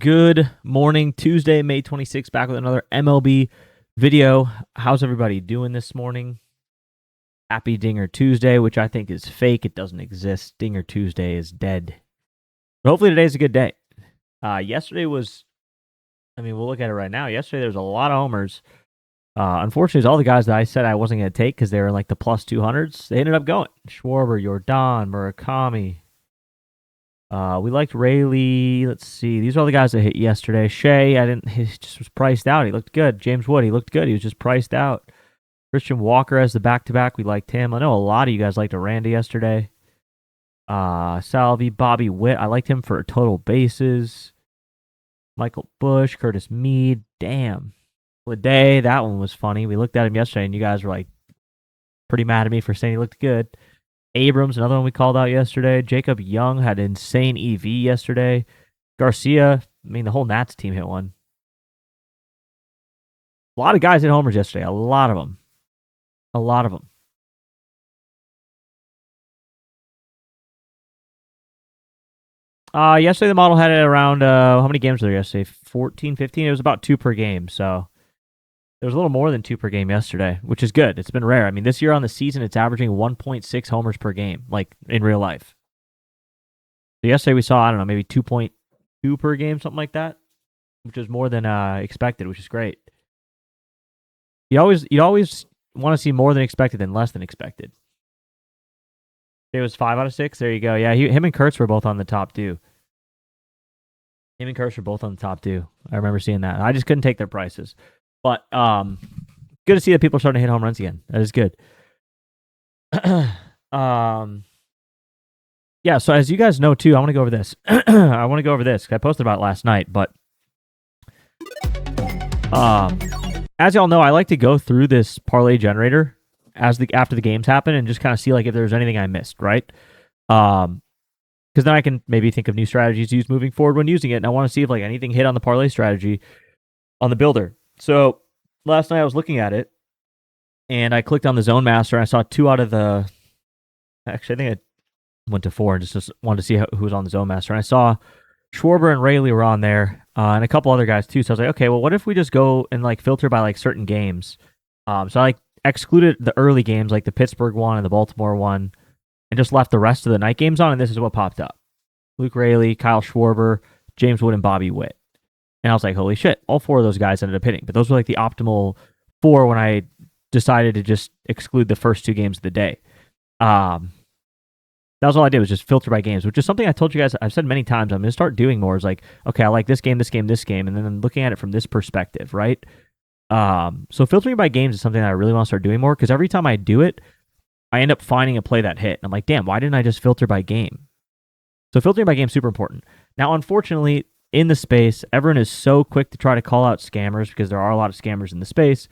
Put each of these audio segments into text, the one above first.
Good morning, Tuesday, May 26th, back with another MLB video. How's everybody doing this morning? Happy Dinger Tuesday, which I think is fake. It doesn't exist. Dinger Tuesday is dead. But hopefully today's a good day. Yesterday was, we'll look at it right now. Yesterday there was a lot of homers. Unfortunately, it's all the guys that I said I wasn't going to take because they were in like the plus 200s. They ended up going. Schwarber, Jordan, Murakami. We liked Rayleigh. Let's see. These are all the guys that hit yesterday. Shea, he just was priced out. He looked good. James Wood, he looked good. He was just priced out. Christian Walker as the back-to-back. We liked him. I know a lot of you guys liked Aranda yesterday. Salvi, Bobby Witt. I liked him for total bases. Michael Bush, Curtis Mead. Damn. Day, that one was funny. We looked at him yesterday, and you guys were like pretty mad at me for saying he looked good. Abrams, another one we called out yesterday. Jacob Young had insane EV yesterday. Garcia, the whole Nats team hit one. A lot of guys hit homers yesterday. A lot of them. Yesterday the model had it around, how many games were there yesterday? 14, 15? It was about 2 per game, so there was a little more than 2 per game yesterday, which is good. It's been rare. This year on the season, it's averaging 1.6 homers per game, like in real life. So yesterday we saw, maybe 2.2 per game, something like that, which is more than expected, which is great. You always want to see more than expected than less than expected. It was 5 out of 6. There you go. Yeah, him and Kurtz were both on the top too. I remember seeing that. I just couldn't take their prices. But good to see that people are starting to hit home runs again. That is good. Yeah, so as you guys know too, I want to go over this. I posted about it last night, but as y'all know, I like to go through this parlay generator after the games happen and just kind of see like if there's anything I missed, right? Because then I can maybe think of new strategies to use moving forward when using it, and I want to see if like anything hit on the parlay strategy on the builder. So last night I was looking at it, and I clicked on the Zone Master, and I saw 2 out of the. Actually, I think I went to 4 and just wanted to see who was on the Zone Master, and I saw Schwarber and Rayleigh were on there, and a couple other guys too. So I was like, okay, well, what if we just go and like filter by like certain games? So I like excluded the early games, like the Pittsburgh one and the Baltimore one, and just left the rest of the night games on, and this is what popped up: Luke Rayleigh, Kyle Schwarber, James Wood, and Bobby Witt. And I was like, holy shit, all 4 of those guys ended up hitting. But those were like the optimal 4 when I decided to just exclude the first 2 games of the day. That was all I did, was just filter by games, which is something I told you guys, I've said many times, I'm going to start doing more. Is like, okay, I like this game, and then I'm looking at it from this perspective, right? So filtering by games is something that I really want to start doing more, because every time I do it, I end up finding a play that hit. And I'm like, damn, why didn't I just filter by game? So filtering by game is super important. Now, unfortunately, in the space, everyone is so quick to try to call out scammers, because there are a lot of scammers in the space.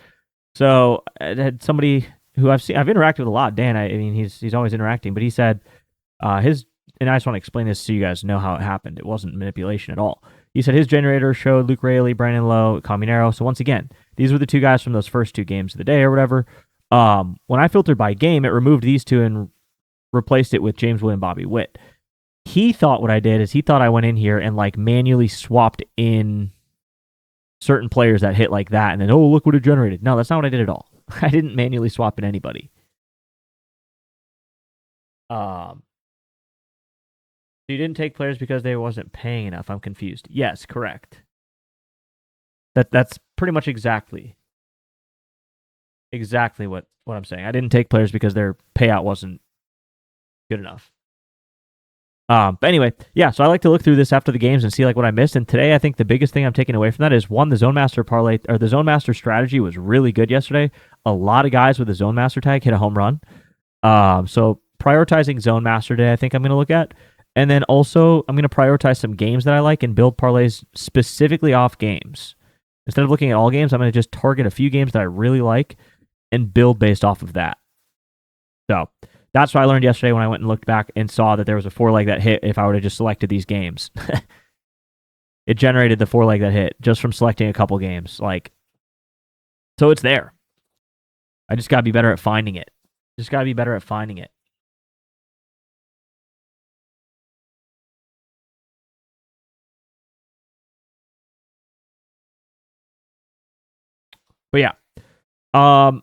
So I had somebody who I've interacted with a lot, Dan. He's always interacting, but he said and I just want to explain this so you guys know how it happened. It wasn't manipulation at all. He said his generator showed Luke Rayleigh, Brandon Lowe, Caminero. So once again, these were the 2 guys from those first 2 games of the day or whatever. When I filtered by game, it removed these 2 and replaced it with James Wood and Bobby Witt. He thought what I did is he thought I went in here and like manually swapped in certain players that hit like that, and then, oh, look what it generated. No, that's not what I did at all. I didn't manually swap in anybody. You didn't take players because they wasn't paying enough. I'm confused. Yes, correct. That's pretty much exactly what I'm saying. I didn't take players because their payout wasn't good enough. But anyway, yeah, so I like to look through this after the games and see like what I missed. And today I think the biggest thing I'm taking away from that is, one, the Zone Master parlay, or the Zone Master strategy was really good yesterday. A lot of guys with the Zone Master tag hit a home run. So prioritizing Zone Master today, I think I'm going to look at. And then also, I'm going to prioritize some games that I like and build parlays specifically off games. Instead of looking at all games, I'm going to just target a few games that I really like and build based off of that. So that's what I learned yesterday when I went and looked back and saw that there was a 4-leg that hit if I would have just selected these games. It generated the 4-leg that hit just from selecting a couple games. So it's there. I just got to be better at finding it. But yeah. Um,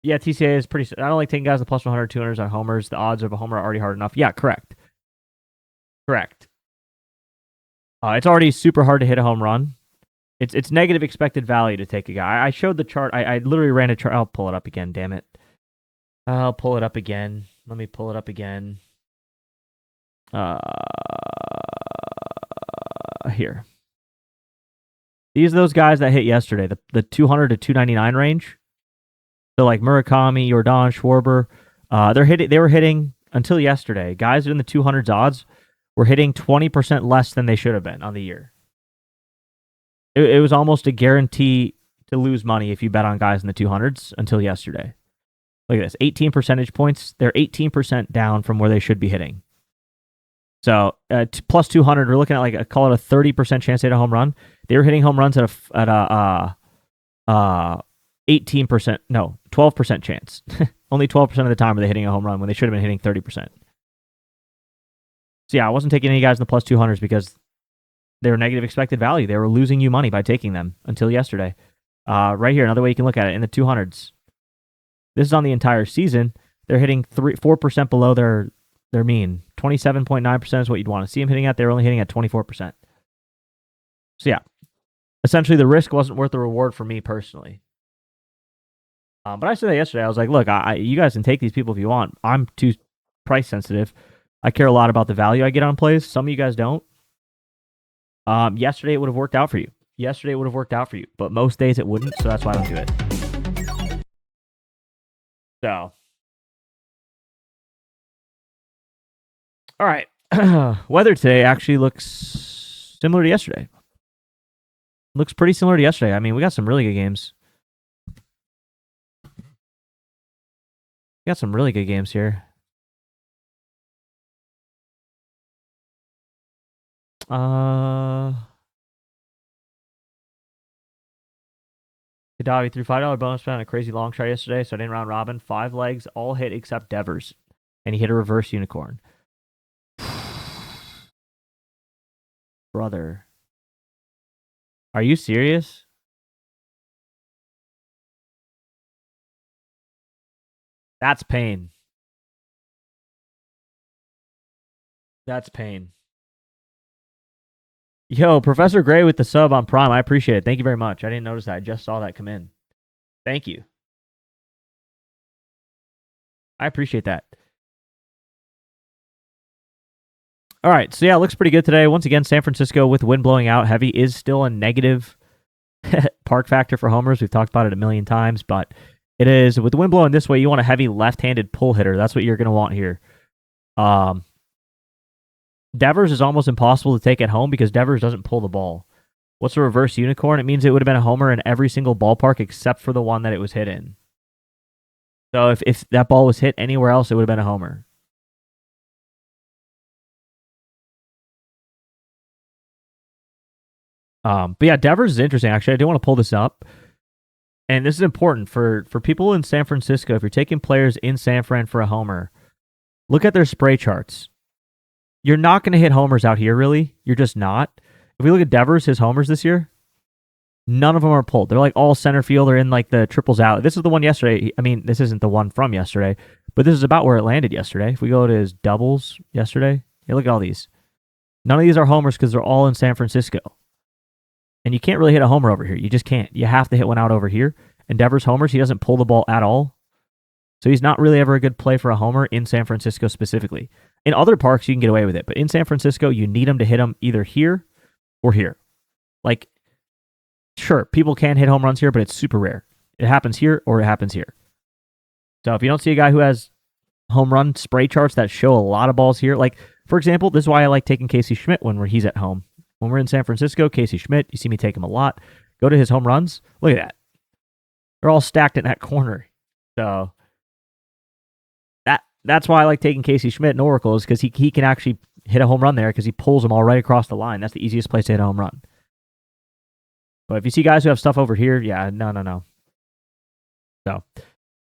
yeah, TCA is pretty. I don't like taking guys with plus 100, 200s on homers. The odds of a homer are already hard enough. Yeah, correct. Correct. It's already super hard to hit a home run. It's negative expected value to take a guy. I showed the chart. I literally ran a chart. I'll pull it up again. Damn it. I'll pull it up again. Let me pull it up again. Here. These are those guys that hit yesterday. The 200 to 299 range. So like Murakami, Jordan, Schwarber, They were hitting until yesterday. Guys in the 200s odds were hitting 20% less than they should have been on the year. It was almost a guarantee to lose money if you bet on guys in the 200s until yesterday. Look at this, 18 percentage points. They're 18% down from where they should be hitting. So plus 200, we're looking at like call it a 30% chance to hit a home run. They were hitting home runs at a 18%, no, 12% chance. Only 12% of the time are they hitting a home run when they should have been hitting 30%. So yeah, I wasn't taking any guys in the plus 200s because they were negative expected value. They were losing you money by taking them until yesterday. Right here, another way you can look at it, in the 200s. This is on the entire season. They're hitting 4% below their mean. 27.9% is what you'd want to see them hitting at. They're only hitting at 24%. So yeah, essentially the risk wasn't worth the reward for me personally. But I said that yesterday. I was like, look, you guys can take these people if you want. I'm too price sensitive. I care a lot about the value I get on plays. Some of you guys don't. Yesterday it would have worked out for you. But most days it wouldn't, so that's why I don't do it. So, all right. Weather today actually looks similar to yesterday. Looks pretty similar to yesterday. I mean, we got some really good games. Here. Kadavi threw $5 bonus bet on a crazy long shot yesterday, so I didn't round robin. 5 legs, all hit except Devers. And he hit a reverse unicorn. Brother. Are you serious? That's pain. That's pain. Yo, Professor Gray with the sub on Prime. I appreciate it. Thank you very much. I didn't notice that. I just saw that come in. Thank you. I appreciate that. All right. So, yeah, it looks pretty good today. Once again, San Francisco with wind blowing out heavy is still a negative park factor for homers. We've talked about it a million times, but it is. With the wind blowing this way, you want a heavy left-handed pull hitter. That's what you're going to want here. Devers is almost impossible to take at home because Devers doesn't pull the ball. What's a reverse unicorn? It means it would have been a homer in every single ballpark except for the one that it was hit in. So if that ball was hit anywhere else, it would have been a homer. But yeah, Devers is interesting. Actually, I do want to pull this up. And this is important for people in San Francisco. If you're taking players in San Fran for a homer, look at their spray charts. You're not going to hit homers out here, really. You're just not. If we look at Devers, his homers this year, none of them are pulled. They're like all center field or in like the triples out. This is the one yesterday. I mean, this isn't the one from yesterday, but this is about where it landed yesterday. If we go to his doubles yesterday, yeah, look at all these. None of these are homers because they're all in San Francisco. And you can't really hit a homer over here. You just can't. You have to hit one out over here. And Devers homers, he doesn't pull the ball at all. So he's not really ever a good play for a homer in San Francisco specifically. In other parks, you can get away with it. But in San Francisco, you need him to hit them either here or here. Like, sure, people can hit home runs here, but it's super rare. It happens here or it happens here. So if you don't see a guy who has home run spray charts that show a lot of balls here, like, for example, this is why I like taking Casey Schmidt when he's at home. When we're in San Francisco, Casey Schmidt, you see me take him a lot. Go to his home runs. Look at that. They're all stacked in that corner. So that's why I like taking Casey Schmidt in Oracle, is because he can actually hit a home run there because he pulls them all right across the line. That's the easiest place to hit a home run. But if you see guys who have stuff over here, yeah, no. So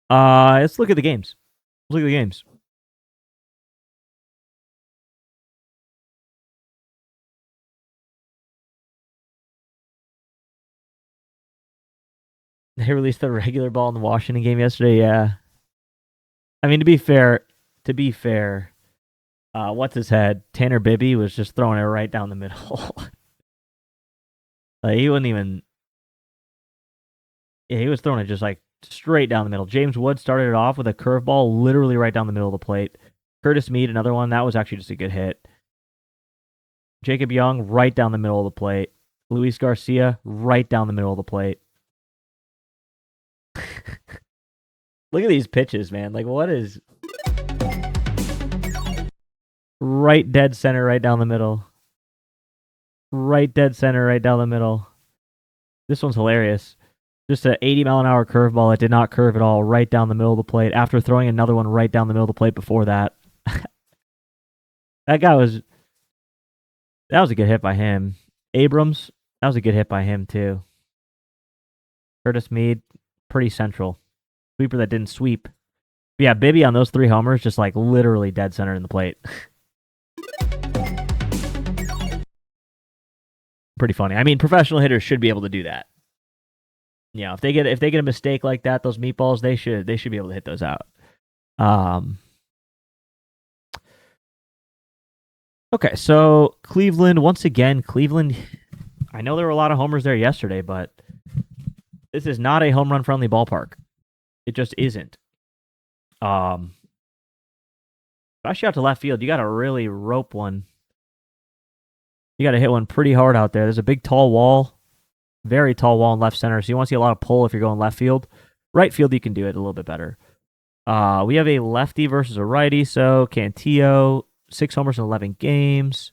let's look at the games. They released the regular ball in the Washington game yesterday. Yeah. I mean, to be fair, what's his head? Tanner Bibby was just throwing it right down the middle. Like, he wouldn't even. Yeah, he was throwing it just like straight down the middle. James Wood started it off with a curveball literally right down the middle of the plate. Curtis Mead, another one. That was actually just a good hit. Jacob Young, right down the middle of the plate. Luis Garcia, right down the middle of the plate. Look at these pitches, man. Like, what is. Right dead center, right down the middle. Right dead center, right down the middle. This one's hilarious. Just an 80-mile-an-hour curveball that did not curve at all, right down the middle of the plate, after throwing another one right down the middle of the plate before that. That was a good hit by him. Abrams, that was a good hit by him, too. Curtis Mead, pretty central. Sweeper that didn't sweep. But yeah, Bibby on those 3 homers, just like literally dead center in the plate. Pretty funny. I mean, professional hitters should be able to do that. Yeah, if they get a mistake like that, those meatballs, they should be able to hit those out. Okay, so Cleveland, once again, I know there were a lot of homers there yesterday, but this is not a home run friendly ballpark. It just isn't. Especially out to left field, you got to really rope one. You got to hit one pretty hard out there. There's a big tall wall, very tall wall in left center, so you want to see a lot of pull if you're going left field. Right field, you can do it a little bit better. We have a lefty versus a righty, so Cantillo, 6 homers in 11 games.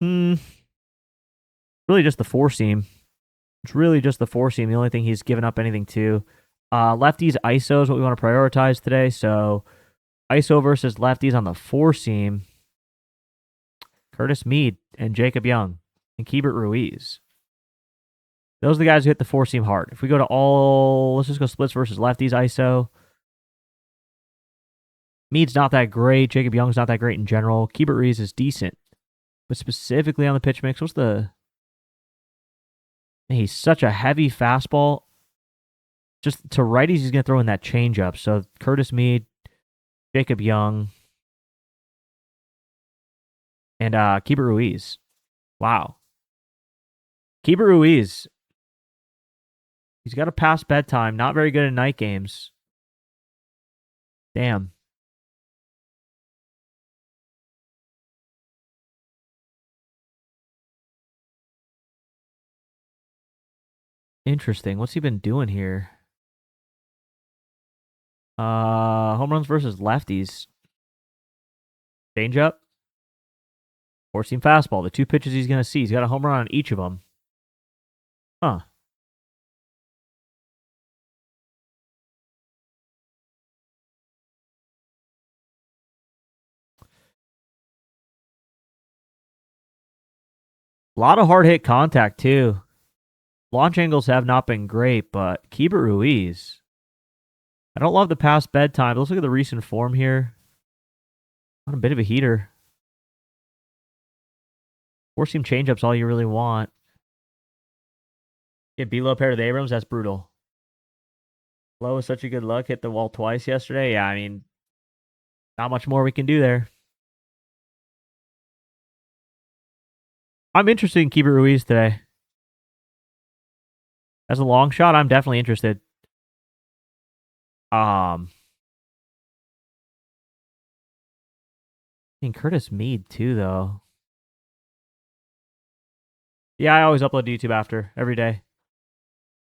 Really just the 4-seam. It's really just the 4-seam. The only thing he's given up anything to. Lefties, ISO is what we want to prioritize today. So ISO versus lefties on the 4-seam. Curtis Mead and Jacob Young and Keibert Ruiz. Those are the guys who hit the 4-seam hard. If we go to let's just go splits versus lefties, ISO. Mead's not that great. Jacob Young's not that great in general. Keibert Ruiz is decent. But specifically on the pitch mix, he's such a heavy fastball. Just to righties, he's going to throw in that changeup. So Curtis Mead, Jacob Young, and Keibert Ruiz. Wow. Keibert Ruiz. He's got a past bedtime. Not very good in night games. Damn. Interesting. What's he been doing here? Home runs versus lefties. Changeup. 4-seam fastball. The 2 pitches he's going to see. He's got a home run on each of them. Huh. A lot of hard hit contact, too. Launch angles have not been great, but Keibert Ruiz. I don't love the past bedtime. Let's look at the recent form here. On a bit of a heater. 4-seam changeup's all you really want. Get below pair to Abrams, that's brutal. Lowe is such a good luck. Hit the wall twice yesterday. Yeah, I mean, not much more we can do there. I'm interested in Keibert Ruiz today. As a long shot, I'm definitely interested. And Curtis Mead too, though. Yeah, I always upload to YouTube after every day.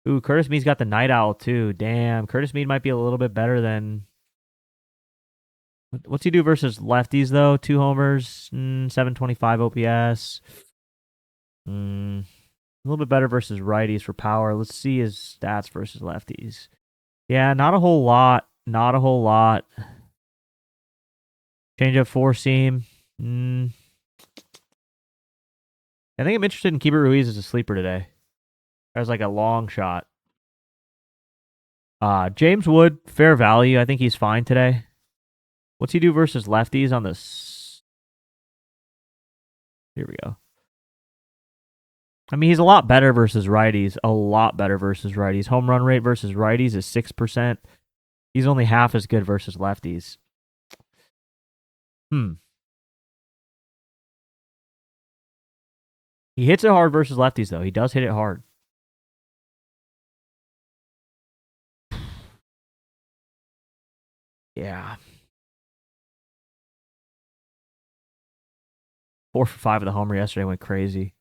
Ooh, Curtis Mead's got the night owl too. Damn, Curtis Mead might be a little bit better than. What's he do versus lefties though? 2 homers, 725 OPS. A little bit better versus righties for power. Let's see his stats versus lefties. Yeah, not a whole lot. Not a whole lot. Change up 4-seam. I think I'm interested in Keibert Ruiz as a sleeper today. As like a long shot. James Wood, fair value. I think he's fine today. What's he do versus lefties on this? Here we go. I mean, he's a lot better versus righties. A lot better versus righties. Home run rate versus righties is 6%. He's only half as good versus lefties. He hits it hard versus lefties, though. He does hit it hard. Yeah. 4 for 5 of the homer yesterday went crazy.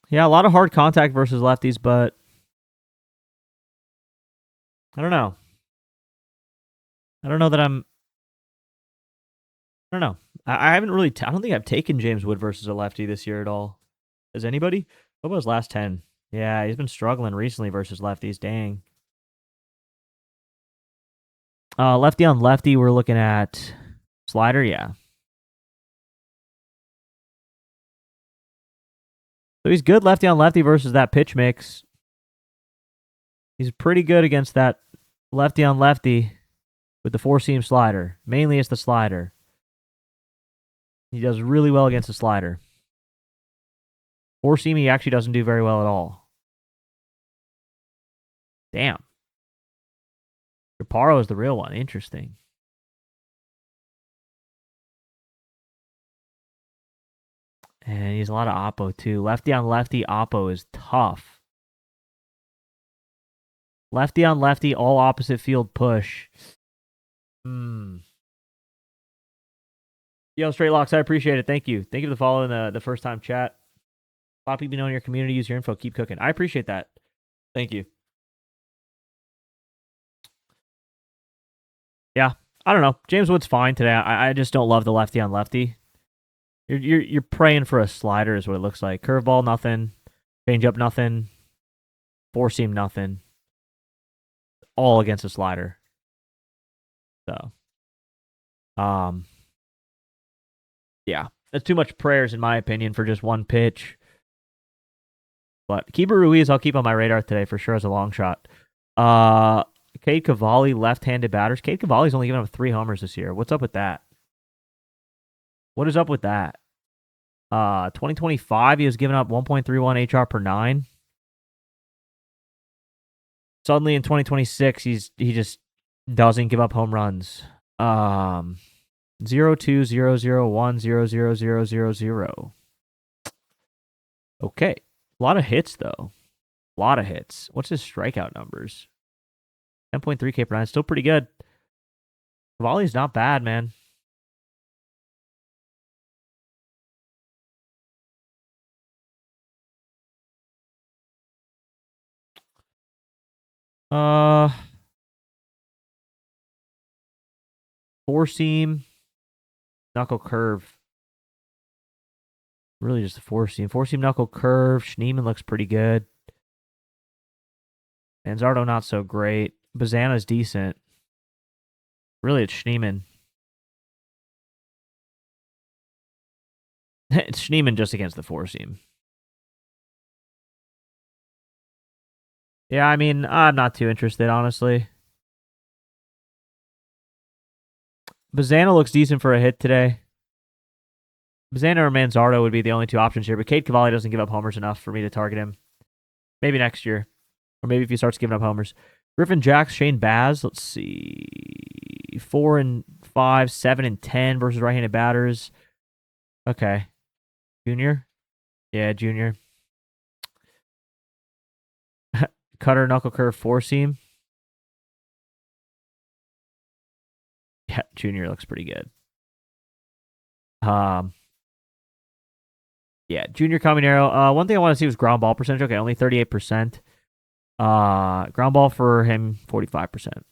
Yeah, a lot of hard contact versus lefties, but I don't know. I don't know that I'm. I don't know. I haven't really. I don't think I've taken James Wood versus a lefty this year at all. Has anybody? What about his last 10? Yeah, he's been struggling recently versus lefties. Dang. Lefty on lefty, we're looking at slider. Yeah. So he's good lefty on lefty versus that pitch mix. He's pretty good against that lefty on lefty with the four seam slider. Mainly it's the slider. He does really well against the slider. Four seam he actually doesn't do very well at all. Damn. Chaparro is the real one. Interesting. And he has a lot of oppo too. Lefty on lefty oppo is tough. Lefty on lefty, all opposite field push. Yo, Straight Locks, I appreciate it. Thank you. Thank you for the follow and the first time chat. A lot of people know in your community, use your info, keep cooking. I appreciate that. Thank you. Yeah, I don't know. James Wood's fine today. I just don't love the lefty on lefty. You're praying for a slider is what it looks like. Curveball, nothing. Changeup, nothing. Four seam, nothing. All against a slider. So, yeah, that's too much prayers in my opinion for just one pitch. But Keeper Ruiz, I'll keep on my radar today for sure as a long shot. Cade Cavalli, left-handed batters. Cade Cavalli's only given up 3 homers this year. What's up with that? What is up with that? 2025, he was giving up 1.31 HR per 9. Suddenly in 2026, he just doesn't give up home runs. 0-2-0-0-1-0-0-0-0-0. Okay. A lot of hits, though. A lot of hits. What's his strikeout numbers? 10.3 K per 9. Still pretty good. Cavalli's not bad, man. Four seam, knuckle curve. Really just a four seam. Four seam knuckle curve. Schneemann looks pretty good. Manzardo not so great. Bazana's decent. Really, it's Schneemann. It's Schneemann just against the four seam. Yeah, I mean, I'm not too interested, honestly. Bazana looks decent for a hit today. Bazana or Manzardo would be the only two options here, but Cade Cavalli doesn't give up homers enough for me to target him. Maybe next year. Or maybe if he starts giving up homers. Griffin Jacks, Shane Baz. Let's see. 4 and 5, 7 and 10 versus right-handed batters. Okay. Junior? Yeah, Junior. Cutter, knuckle curve, four seam. Yeah, Junior looks pretty good. Yeah, Junior Caminero. One thing I want to see was ground ball percentage. Okay, only 38%. Ground ball for him, 45%.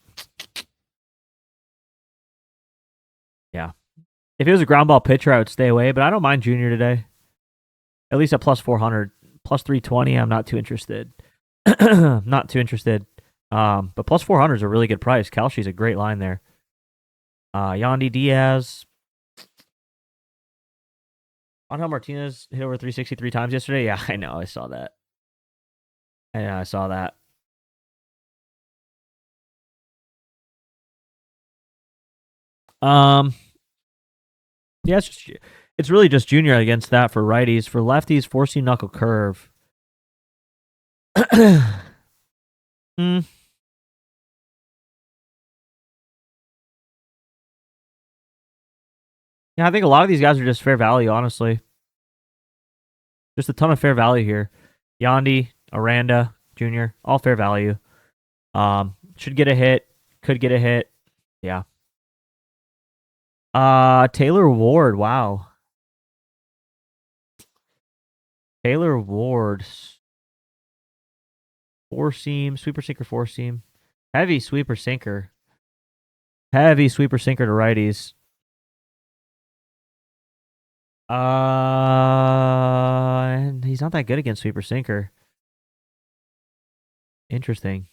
Yeah. If it was a ground ball pitcher, I would stay away, but I don't mind Junior today. At least at plus 400. Plus 320, I'm not too interested. Not too interested. But plus 400 is a really good price. Kalshi's a great line there. Yandy Diaz. Angel Martinez hit over 363 times yesterday. Yeah, I know. I saw that. Yeah, I saw that. Yeah, it's It's really just Junior against that for righties. For lefties, four-seam knuckle curve. mm. Yeah, I think a lot of these guys are just fair value, honestly. Just a ton of fair value here. Yandy, Aranda, Junior, all fair value. Should get a hit. Could get a hit. Yeah. Taylor Ward. Wow. Taylor Ward. Four seam, sweeper sinker, four seam. Heavy sweeper sinker. Heavy sweeper sinker to righties. And he's not that good against sweeper sinker. Interesting.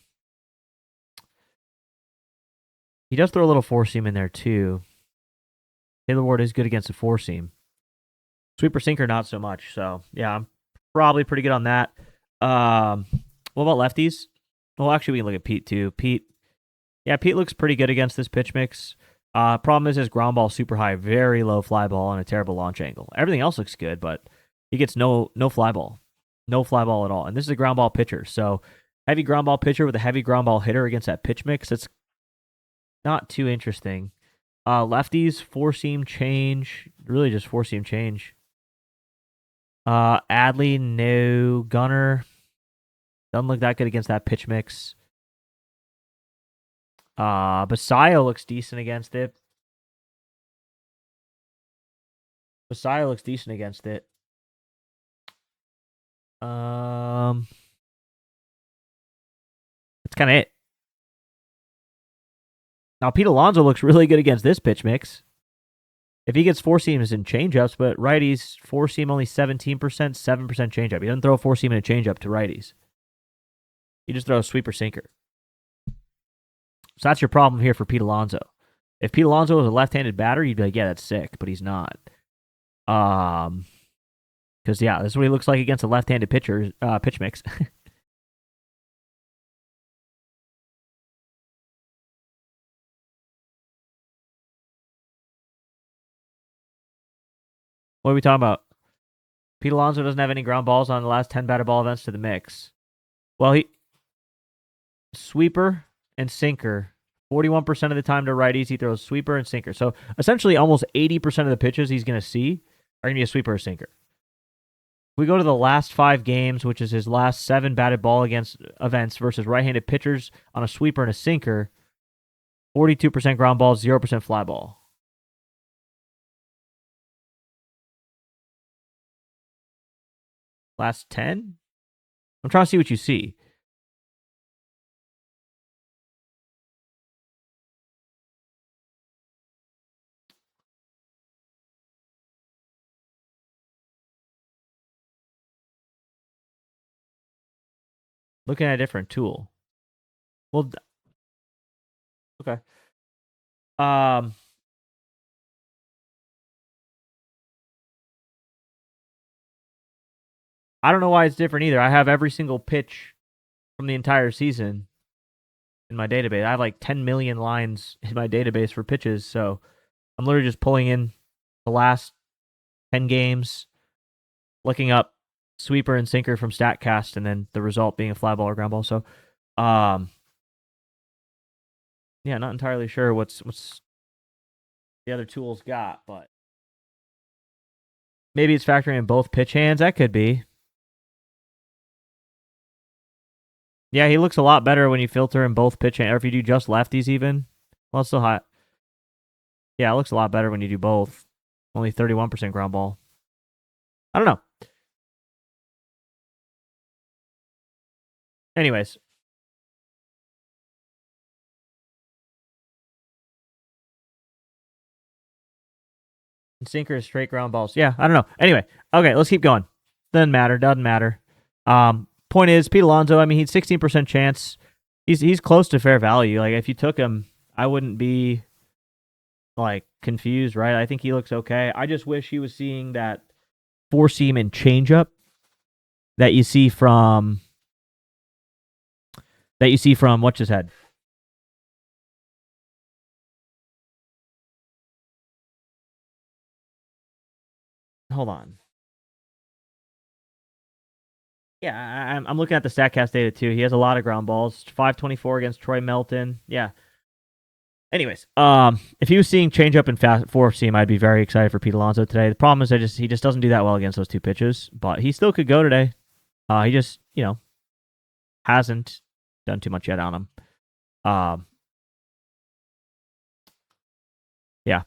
He does throw a little four seam in there too. Taylor Ward is good against a four seam. Sweeper sinker, not so much. So yeah, I'm probably pretty good on that. What about lefties? Well, actually, we can look at Pete too. Pete looks pretty good against this pitch mix. Problem is his ground ball super high, very low fly ball, and a terrible launch angle. Everything else looks good, but he gets no fly ball. No fly ball at all. And this is a ground ball pitcher. So heavy ground ball pitcher with a heavy ground ball hitter against that pitch mix. It's not too interesting. Lefties, four seam change. Really just four seam change. Adley, no. Gunner. Doesn't look that good against that pitch mix. Basayo looks decent against it. That's kind of it. Now, Pete Alonso looks really good against this pitch mix. If he gets four seams and changeups, but righties, four seam only 17%, 7% changeup. He doesn't throw a four seam and a changeup to righties. He just throws a sweeper sinker. So that's your problem here for Pete Alonso. If Pete Alonso was a left-handed batter, you'd be like, yeah, that's sick, but he's not. Because, yeah, this is what he looks like against a left-handed pitcher, pitch mix. What are we talking about? Pete Alonso doesn't have any ground balls on the last 10 batted ball events to the mix. Well, he sweeper and sinker. 41% of the time to righties, he throws sweeper and sinker. So essentially almost 80% of the pitches he's going to see are going to be a sweeper or sinker. We go to the last 5 games, which is his last 7 batted ball against events versus right-handed pitchers on a sweeper and a sinker. 42% ground balls, 0% fly ball. Last 10? I'm trying to see what you see. Looking at a different tool. Well, okay. I don't know why it's different either. I have every single pitch from the entire season in my database. I have like 10 million lines in my database for pitches, so I'm literally just pulling in the last 10 games, looking up sweeper and sinker from StatCast, and then the result being a fly ball or ground ball. So, yeah, not entirely sure what's the other tools got, but maybe it's factoring in both pitch hands. That could be. Yeah, he looks a lot better when you filter in both pitch hands, or if you do just lefties even. Well, it's still hot. Yeah, it looks a lot better when you do both. Only 31% ground ball. I don't know. Anyways. Sinker is straight ground balls. Yeah, I don't know. Anyway, okay, let's keep going. Doesn't matter. Point is, Pete Alonso, I mean, he's 16% chance. He's close to fair value. Like, if you took him, I wouldn't be, like, confused, right? I think he looks okay. I just wish he was seeing that four-seam and changeup that you see from what's his head? hold on. Yeah, I'm looking at the Statcast data too. He has a lot of ground balls. 524 against Troy Melton. Yeah. Anyways, if he was seeing changeup and fast four seam, I'd be very excited for Pete Alonso today. The problem is he just doesn't do that well against those two pitches, but he still could go today. He just hasn't done too much yet on him. Yeah.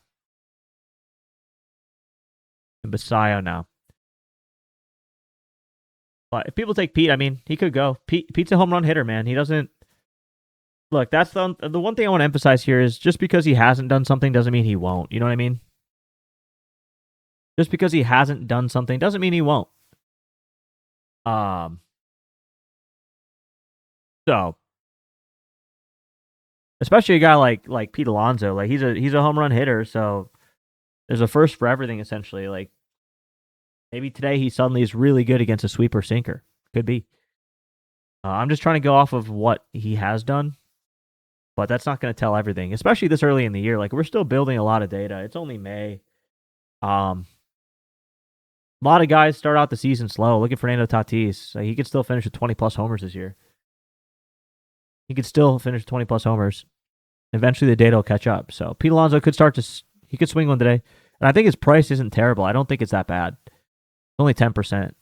And Basayo now. But if people take Pete, I mean, he could go. Pete's a home run hitter, man. He doesn't look. That's the one thing I want to emphasize here is just because he hasn't done something doesn't mean he won't. You know what I mean? Just because he hasn't done something doesn't mean he won't. So especially a guy like Pete Alonso, like he's a home run hitter, so there's a first for everything essentially. Like maybe today he suddenly is really good against a sweeper sinker. Could be. I'm just trying to go off of what he has done, but that's not going to tell everything, especially this early in the year. Like we're still building a lot of data. It's only May. A lot of guys start out the season slow. Look at Fernando Tatis. He could still finish with 20 plus homers this year. He could still finish 20 plus homers. Eventually, the data will catch up. So Pete Alonso could he could swing one today, and I think his price isn't terrible. I don't think it's that bad. It's only 10%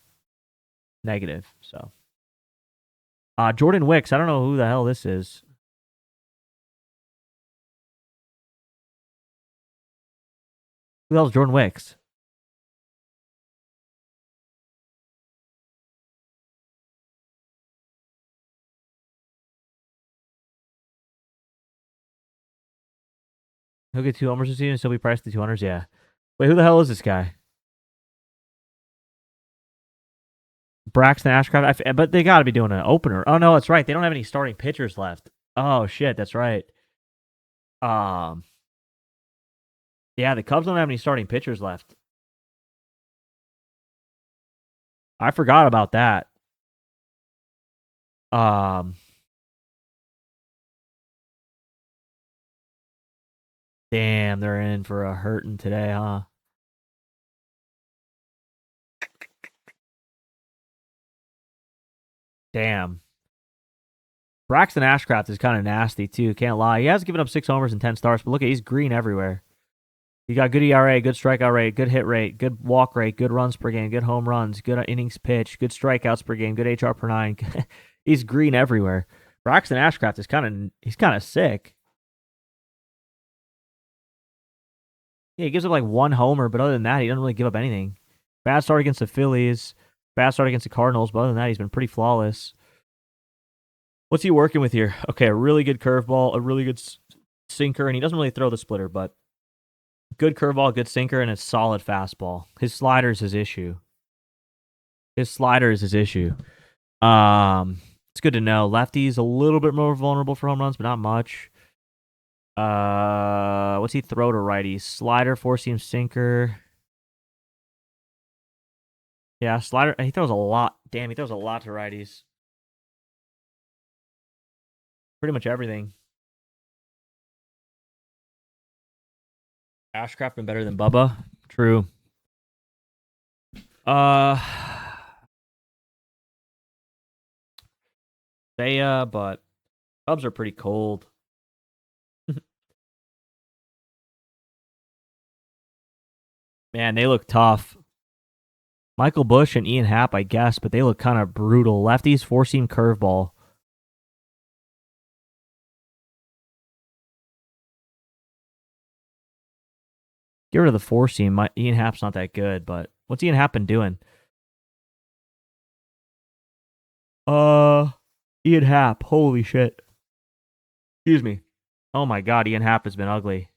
negative. So Jordan Wicks. I don't know who the hell this is. Who the hell is Jordan Wicks? He'll get 2 homers this season and still be priced at 200s? Yeah. Wait, who the hell is this guy? Braxton Ashcraft? But they got to be doing an opener. Oh, no, that's right. They don't have any starting pitchers left. Oh, shit, that's right. Yeah, the Cubs don't have any starting pitchers left. I forgot about that. Damn, they're in for a hurting today, huh? Damn. Braxton Ashcraft is kind of nasty, too. Can't lie. He has given up 6 homers and 10 starts, but look at he's green everywhere. He got good ERA, good strikeout rate, good hit rate, good walk rate, good runs per game, good home runs, good innings pitched, good strikeouts per game, good HR per 9. He's green everywhere. Braxton Ashcraft is he's kind of sick. Yeah, he gives up like 1 homer, but other than that, he doesn't really give up anything. Bad start against the Phillies, bad start against the Cardinals, but other than that, he's been pretty flawless. What's he working with here? Okay, a really good curveball, a really good sinker, and he doesn't really throw the splitter, but good curveball, good sinker, and a solid fastball. His slider is his issue. It's good to know. Lefty's a little bit more vulnerable for home runs, but not much. What's he throw to righties? Slider, 4-seam sinker. Yeah, slider. He throws a lot. Damn, he throws a lot to righties. Pretty much everything. Ashcraft been better than Bubba. True. But Cubs are pretty cold. Man, they look tough. Michael Busch and Ian Happ, I guess, but they look kind of brutal. Lefties, 4-seam curveball. Get rid of the 4-seam. Ian Happ's not that good, but what's Ian Happ been doing? Ian Happ. Holy shit. Excuse me. Oh my god, Ian Happ has been ugly.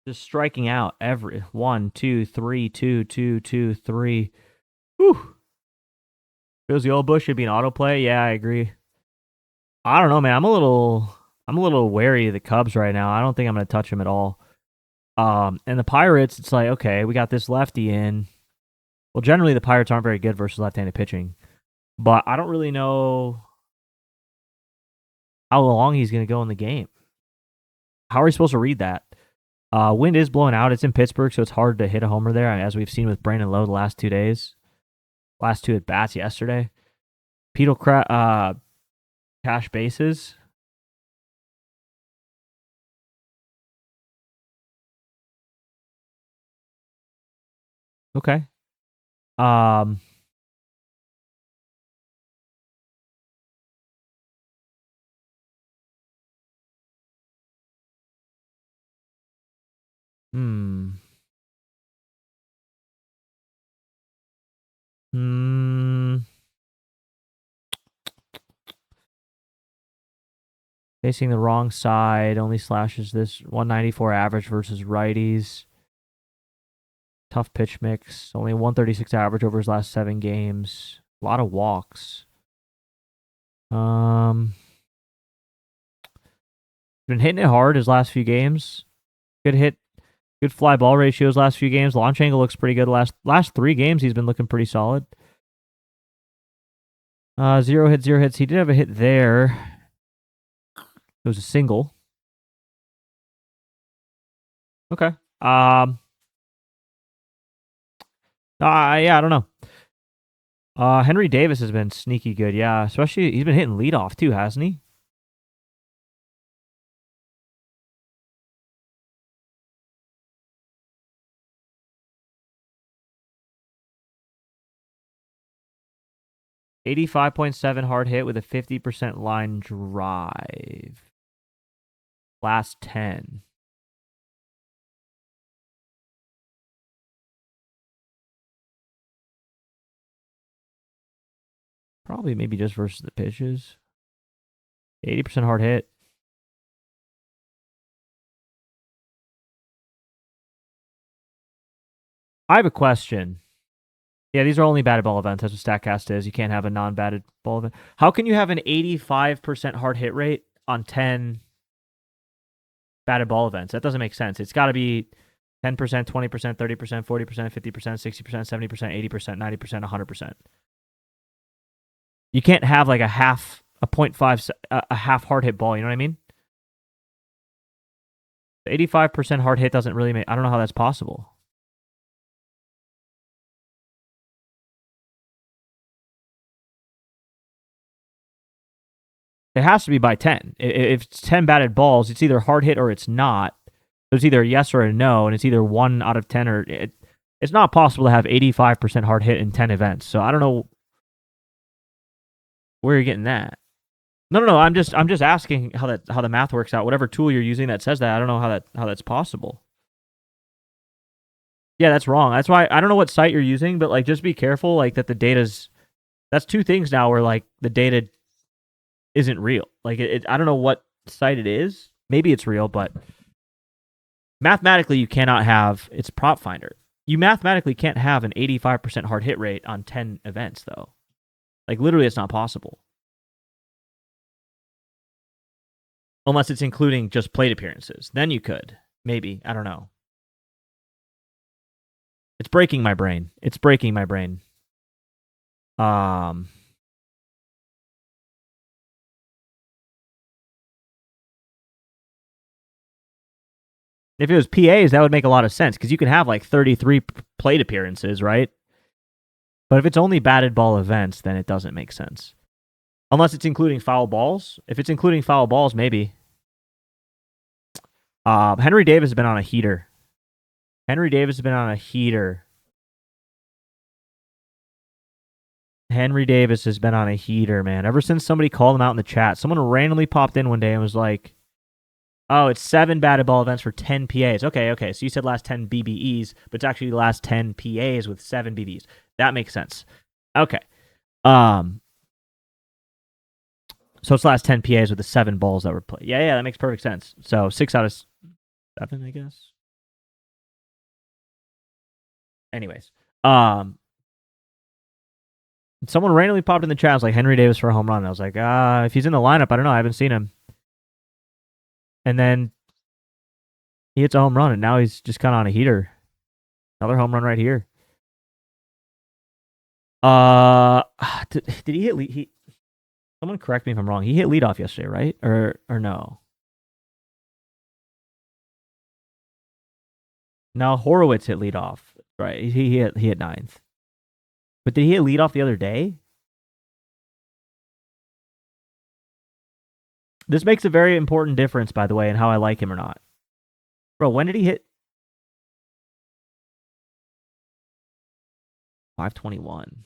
Just striking out every 1, 2, 3, 2, 2, 2, 3. Whew. Feels the old Bush should be an autoplay. Yeah, I agree. I don't know, man. I'm a little wary of the Cubs right now. I don't think I'm gonna touch them at all. And the Pirates, it's like, okay, we got this lefty in. Well, generally the Pirates aren't very good versus left-handed pitching, but I don't really know how long he's gonna go in the game. How are we supposed to read that? Wind is blowing out. It's in Pittsburgh, so it's hard to hit a homer there, as we've seen with Brandon Lowe the last 2 days. Last 2 at bats yesterday. Cash bases. Okay. Um, hmm. Hmm. Facing the wrong side, only slashes this 194 average versus righties. Tough pitch mix. Only 136 average over his last 7 games. A lot of walks. Been hitting it hard his last few games. Good fly ball ratios last few games. Launch angle looks pretty good. Last 3 games he's been looking pretty solid. 0 hits. He did have a hit there. It was a single. Okay. Yeah, I don't know. Henry Davis has been sneaky good. Yeah, especially he's been hitting leadoff too, hasn't he? .7 hard hit with a 50% line drive. Last 10. Probably maybe just versus the pitches. 80% hard hit. I have a question. Yeah, these are only batted ball events. That's what StatCast is. You can't have a non-batted ball event. How can you have an 85% hard hit rate on 10 batted ball events? That doesn't make sense. It's got to be 10%, 20%, 30%, 40%, 50%, 60%, 70%, 80%, 90%, 100%. You can't have like a 0.5, a half hard hit ball. You know what I mean? The 85% hard hit doesn't really make. I don't know how that's possible. It has to be by 10. If it's 10 batted balls, it's either hard hit or it's not. So it's either a yes or a no, and it's either 1 out of 10 or it's not possible to have 85% hard hit in 10 events. So I don't know where you're getting that. No. I'm just asking how the math works out. Whatever tool you're using that says that, I don't know how that's possible. Yeah, that's wrong. That's why I don't know what site you're using, but like just be careful like that the data's that's 2 things now where like the data isn't real. Like I don't know what site it is. Maybe it's real, but mathematically you cannot have it's prop finder. You mathematically can't have an 85% hard hit rate on 10 events though. Like literally it's not possible. Unless it's including just plate appearances. Then you could. Maybe. I don't know. It's breaking my brain. If it was PAs, that would make a lot of sense because you could have like 33 plate appearances, right? But if it's only batted ball events, then it doesn't make sense. Unless it's including foul balls. If it's including foul balls, maybe. Henry Davis has been on a heater. Henry Davis has been on a heater, man. Ever since somebody called him out in the chat, someone randomly popped in one day and was like, oh, it's 7 batted ball events for 10 PAs. Okay. So you said last 10 BBEs, but it's actually the last 10 PAs with 7 BBs. That makes sense. Okay. So it's the last 10 PAs with the 7 balls that were played. Yeah, that makes perfect sense. So 6 out of 7, I guess. Anyways, someone randomly popped in the chat. I was like, Henry Davis for a home run. I was like, if he's in the lineup, I don't know. I haven't seen him. And then he hits a home run, and now he's just kind of on a heater. Another home run right here. Did he hit lead? Someone correct me if I'm wrong. He hit leadoff yesterday, right? Or no? Now Horowitz hit leadoff. Right, he hit ninth. But did he hit leadoff the other day? This makes a very important difference, by the way, in how I like him or not. Bro, when did he hit? 521.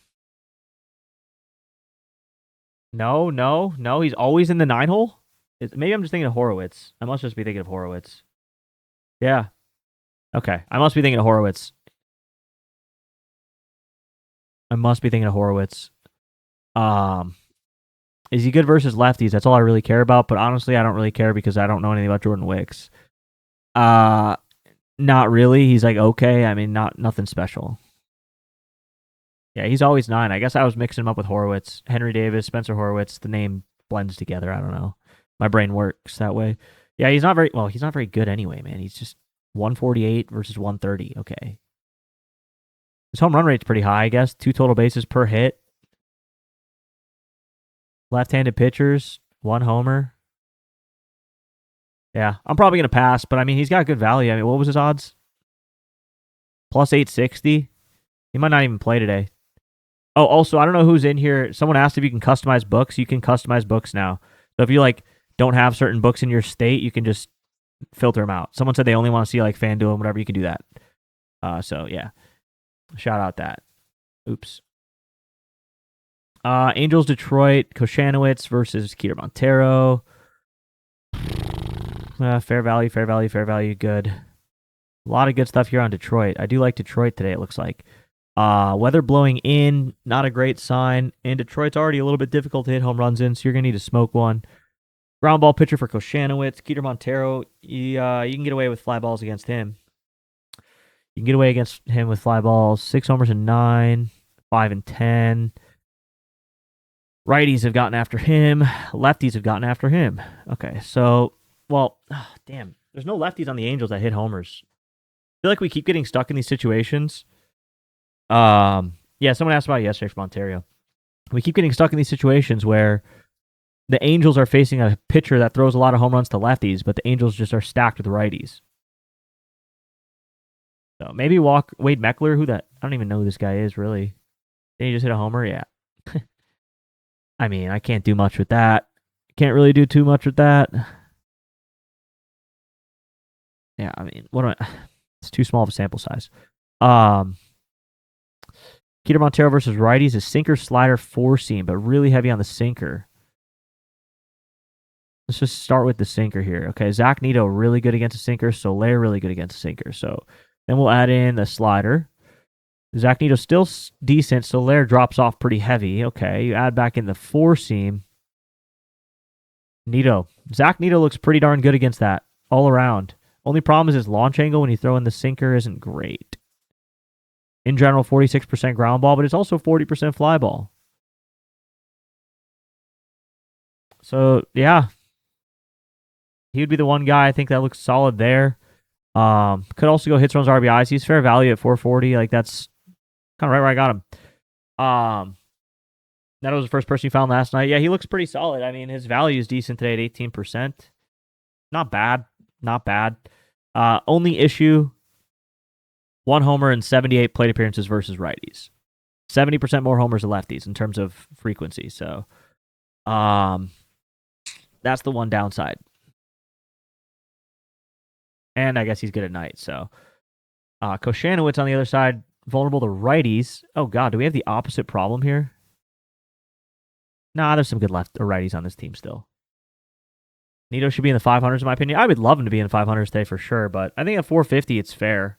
No. He's always in the 9 hole? Maybe I'm just thinking of Horowitz. I must just be thinking of Horowitz. Yeah. Okay. I must be thinking of Horowitz. Is he good versus lefties? That's all I really care about. But honestly, I don't really care because I don't know anything about Jordan Wicks. Not really. He's like okay. I mean, nothing special. Yeah, he's always 9. I guess I was mixing him up with Horowitz, Henry Davis, Spencer Horowitz. The name blends together. I don't know. My brain works that way. Yeah, he's not very good anyway, man. He's just 148 versus 130. Okay. His home run rate's pretty high, I guess. 2 total bases per hit. Left-handed pitchers, 1 homer. Yeah, I'm probably going to pass, but I mean, he's got good value. I mean, what was his odds? Plus 860. He might not even play today. Oh, also, I don't know who's in here. Someone asked if you can customize books. You can customize books now. So if you don't have certain books in your state, you can just filter them out. Someone said they only want to see FanDuel and whatever. You can do that. So yeah, shout out that. Oops. Angels Detroit, Koshanowitz versus Keter Montero. Fair value, good. A lot of good stuff here on Detroit. I do like Detroit today, it looks like. Weather blowing in, not a great sign. And Detroit's already a little bit difficult to hit home runs in, so you're going to need to smoke one. Ground ball pitcher for Koshanowitz. Keter Montero, you can get away with fly balls against him. You can get away against him with fly balls. 6 homers and 9, 5 and 10. Righties have gotten after him. Lefties have gotten after him. Okay, so, damn. There's no lefties on the Angels that hit homers. I feel like we keep getting stuck in these situations. Yeah, someone asked about it yesterday from Ontario. We keep getting stuck in these situations where the Angels are facing a pitcher that throws a lot of home runs to lefties, but the Angels just are stacked with righties. So maybe walk Wade Meckler, I don't even know who this guy is, really. Did he just hit a homer? Yeah. I mean, I can't do much with that. Can't really do too much with that. Yeah, I mean, it's too small of a sample size. Keter Montero versus righties, a sinker, slider, 4-seam, but really heavy on the sinker. Let's just start with the sinker here. Okay, Zach Neto really good against a sinker. Soler really good against a sinker. So then we'll add in the slider. Zach Neto still decent. Soler drops off pretty heavy. Okay, you add back in the 4-seam. Zach Neto looks pretty darn good against that all around. Only problem is his launch angle when you throw in the sinker isn't great. In general, 46% ground ball, but it's also 40% fly ball. So, yeah. He would be the one guy I think that looks solid there. Could also go hits, runs, RBIs. He's fair value at 440. That's kind of right where I got him. That was the first person you found last night. Yeah, he looks pretty solid. I mean, his value is decent today at 18%. Not bad. Only issue, 1 homer and 78 plate appearances versus righties. 70% more homers than lefties in terms of frequency. So, that's the one downside. And I guess he's good at night. So, Koshanowitz on the other side, vulnerable to righties. Oh, God, do we have the opposite problem here? Nah, there's some good left or righties on this team still. Neto should be in the 500s, in my opinion. I would love him to be in the 500s today for sure, but I think at 450, it's fair.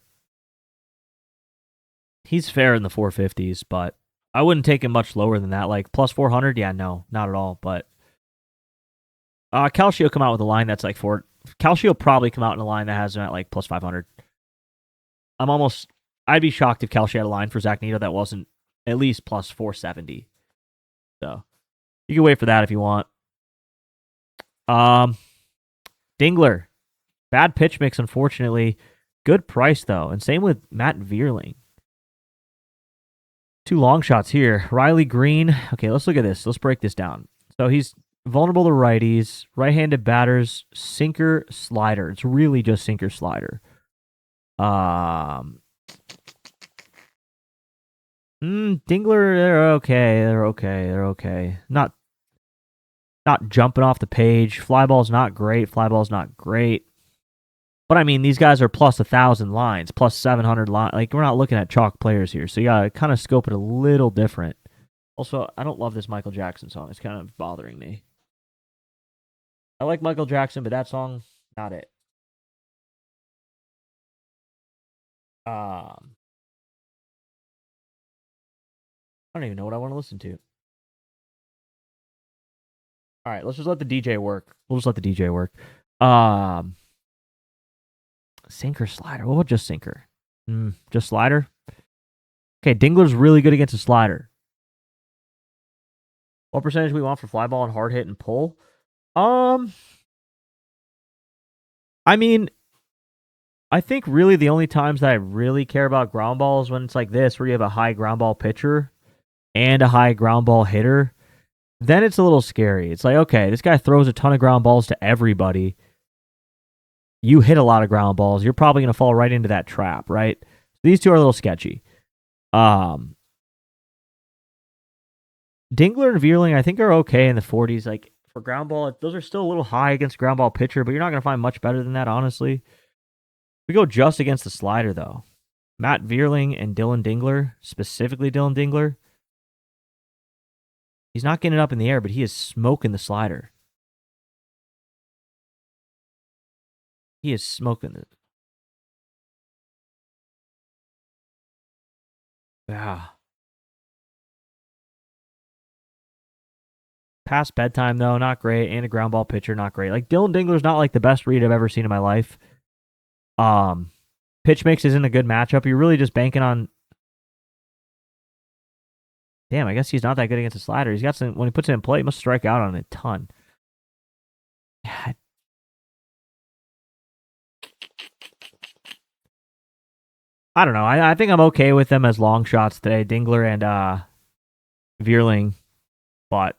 He's fair in the 450s, but I wouldn't take him much lower than that. Plus 400, yeah, no, not at all. But Calcio come out with a line that's Calcio probably come out in a line that has him at plus 500. I'd be shocked if Calcio had a line for Zach Neto that wasn't at least plus 470. So you can wait for that if you want. Dingler, bad pitch mix, unfortunately. Good price though, and same with Matt Vierling. 2 long shots here. Riley Green. Okay, let's look at this. Let's break this down. So he's vulnerable to righties, right-handed batters, sinker, slider. It's really just sinker, slider. Um, Dingler, they're okay. They're okay. They're okay. Not jumping off the page. Fly ball's not great. Fly ball's not great. But I mean, these guys are plus 1,000 lines, plus 700 lines. Like, we're not looking at chalk players here, so you gotta kind of scope it a little different. Also, I don't love this Michael Jackson song. It's kind of bothering me. I like Michael Jackson, but that song, not it. I don't even know what I want to listen to. All right, let's just let the DJ work. We'll just let the DJ work. Sinker, slider. What about just sinker? Just slider? Okay, Dingler's really good against a slider. What percentage we want for fly ball and hard hit and pull? I mean, I think really the only times that I really care about ground ball is when it's like this, where you have a high ground ball pitcher and a high ground ball hitter. Then it's a little scary. It's like, okay, this guy throws a ton of ground balls to everybody. You hit a lot of ground balls. You're probably going to fall right into that trap, right? These two are a little sketchy. Dingler and Veerling, I think, are okay in the 40s. Like, for ground ball, those are still a little high against ground ball pitcher, but you're not going to find much better than that, honestly. We go just against the slider, though. Matt Veerling and Dylan Dingler, specifically Dylan Dingler. He's not getting it up in the air, but he is smoking the slider. He is smoking it. Yeah. Past bedtime, though, not great. And a ground ball pitcher, not great. Like, Dylan Dingler's not like the best read I've ever seen in my life. Pitch mix isn't a good matchup. You're really just banking on. Damn, I guess he's not that good against a slider. He's got some. When he puts it in play, he must strike out on it a ton. I don't know. I think I'm okay with them as long shots today, Dingler and Veerling, but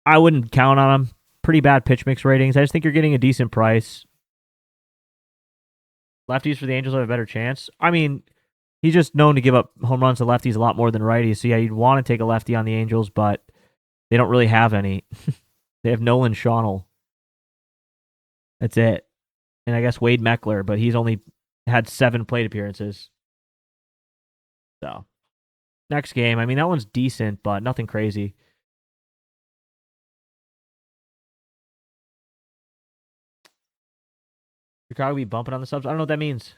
I wouldn't count on them. Pretty bad pitch mix ratings. I just think you're getting a decent price. Lefties for the Angels have a better chance. I mean, he's just known to give up home runs to lefties a lot more than righties. So yeah, you'd want to take a lefty on the Angels, but they don't really have any. They have Nolan Schonel. That's it. And I guess Wade Meckler, but he's only had 7 plate appearances. So, next game. I mean, that one's decent, but nothing crazy. Chicago be bumping on the subs. I don't know what that means.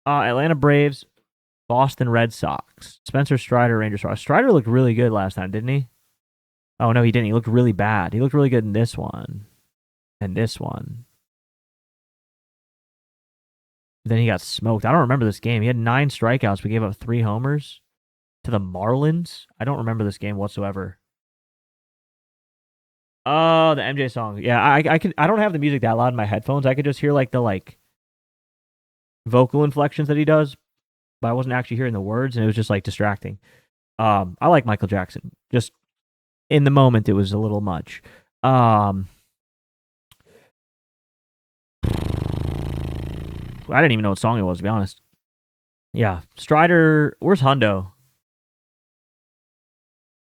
Atlanta Braves, Boston Red Sox. Spencer Strider, Rangers. Strider looked really good last time, didn't he? Oh, no, he didn't. He looked really bad. He looked really good in this one. And this one. Then he got smoked. I don't remember this game. He had 9 strikeouts, but gave up 3 homers to the Marlins. I don't remember this game whatsoever. Oh, the MJ song. Yeah, I don't have the music that loud in my headphones. I could just hear like the vocal inflections that he does, but I wasn't actually hearing the words, and it was just like distracting. I like Michael Jackson. Just in the moment, it was a little much. I didn't even know what song it was, to be honest. Yeah, Strider. Where's Hundo?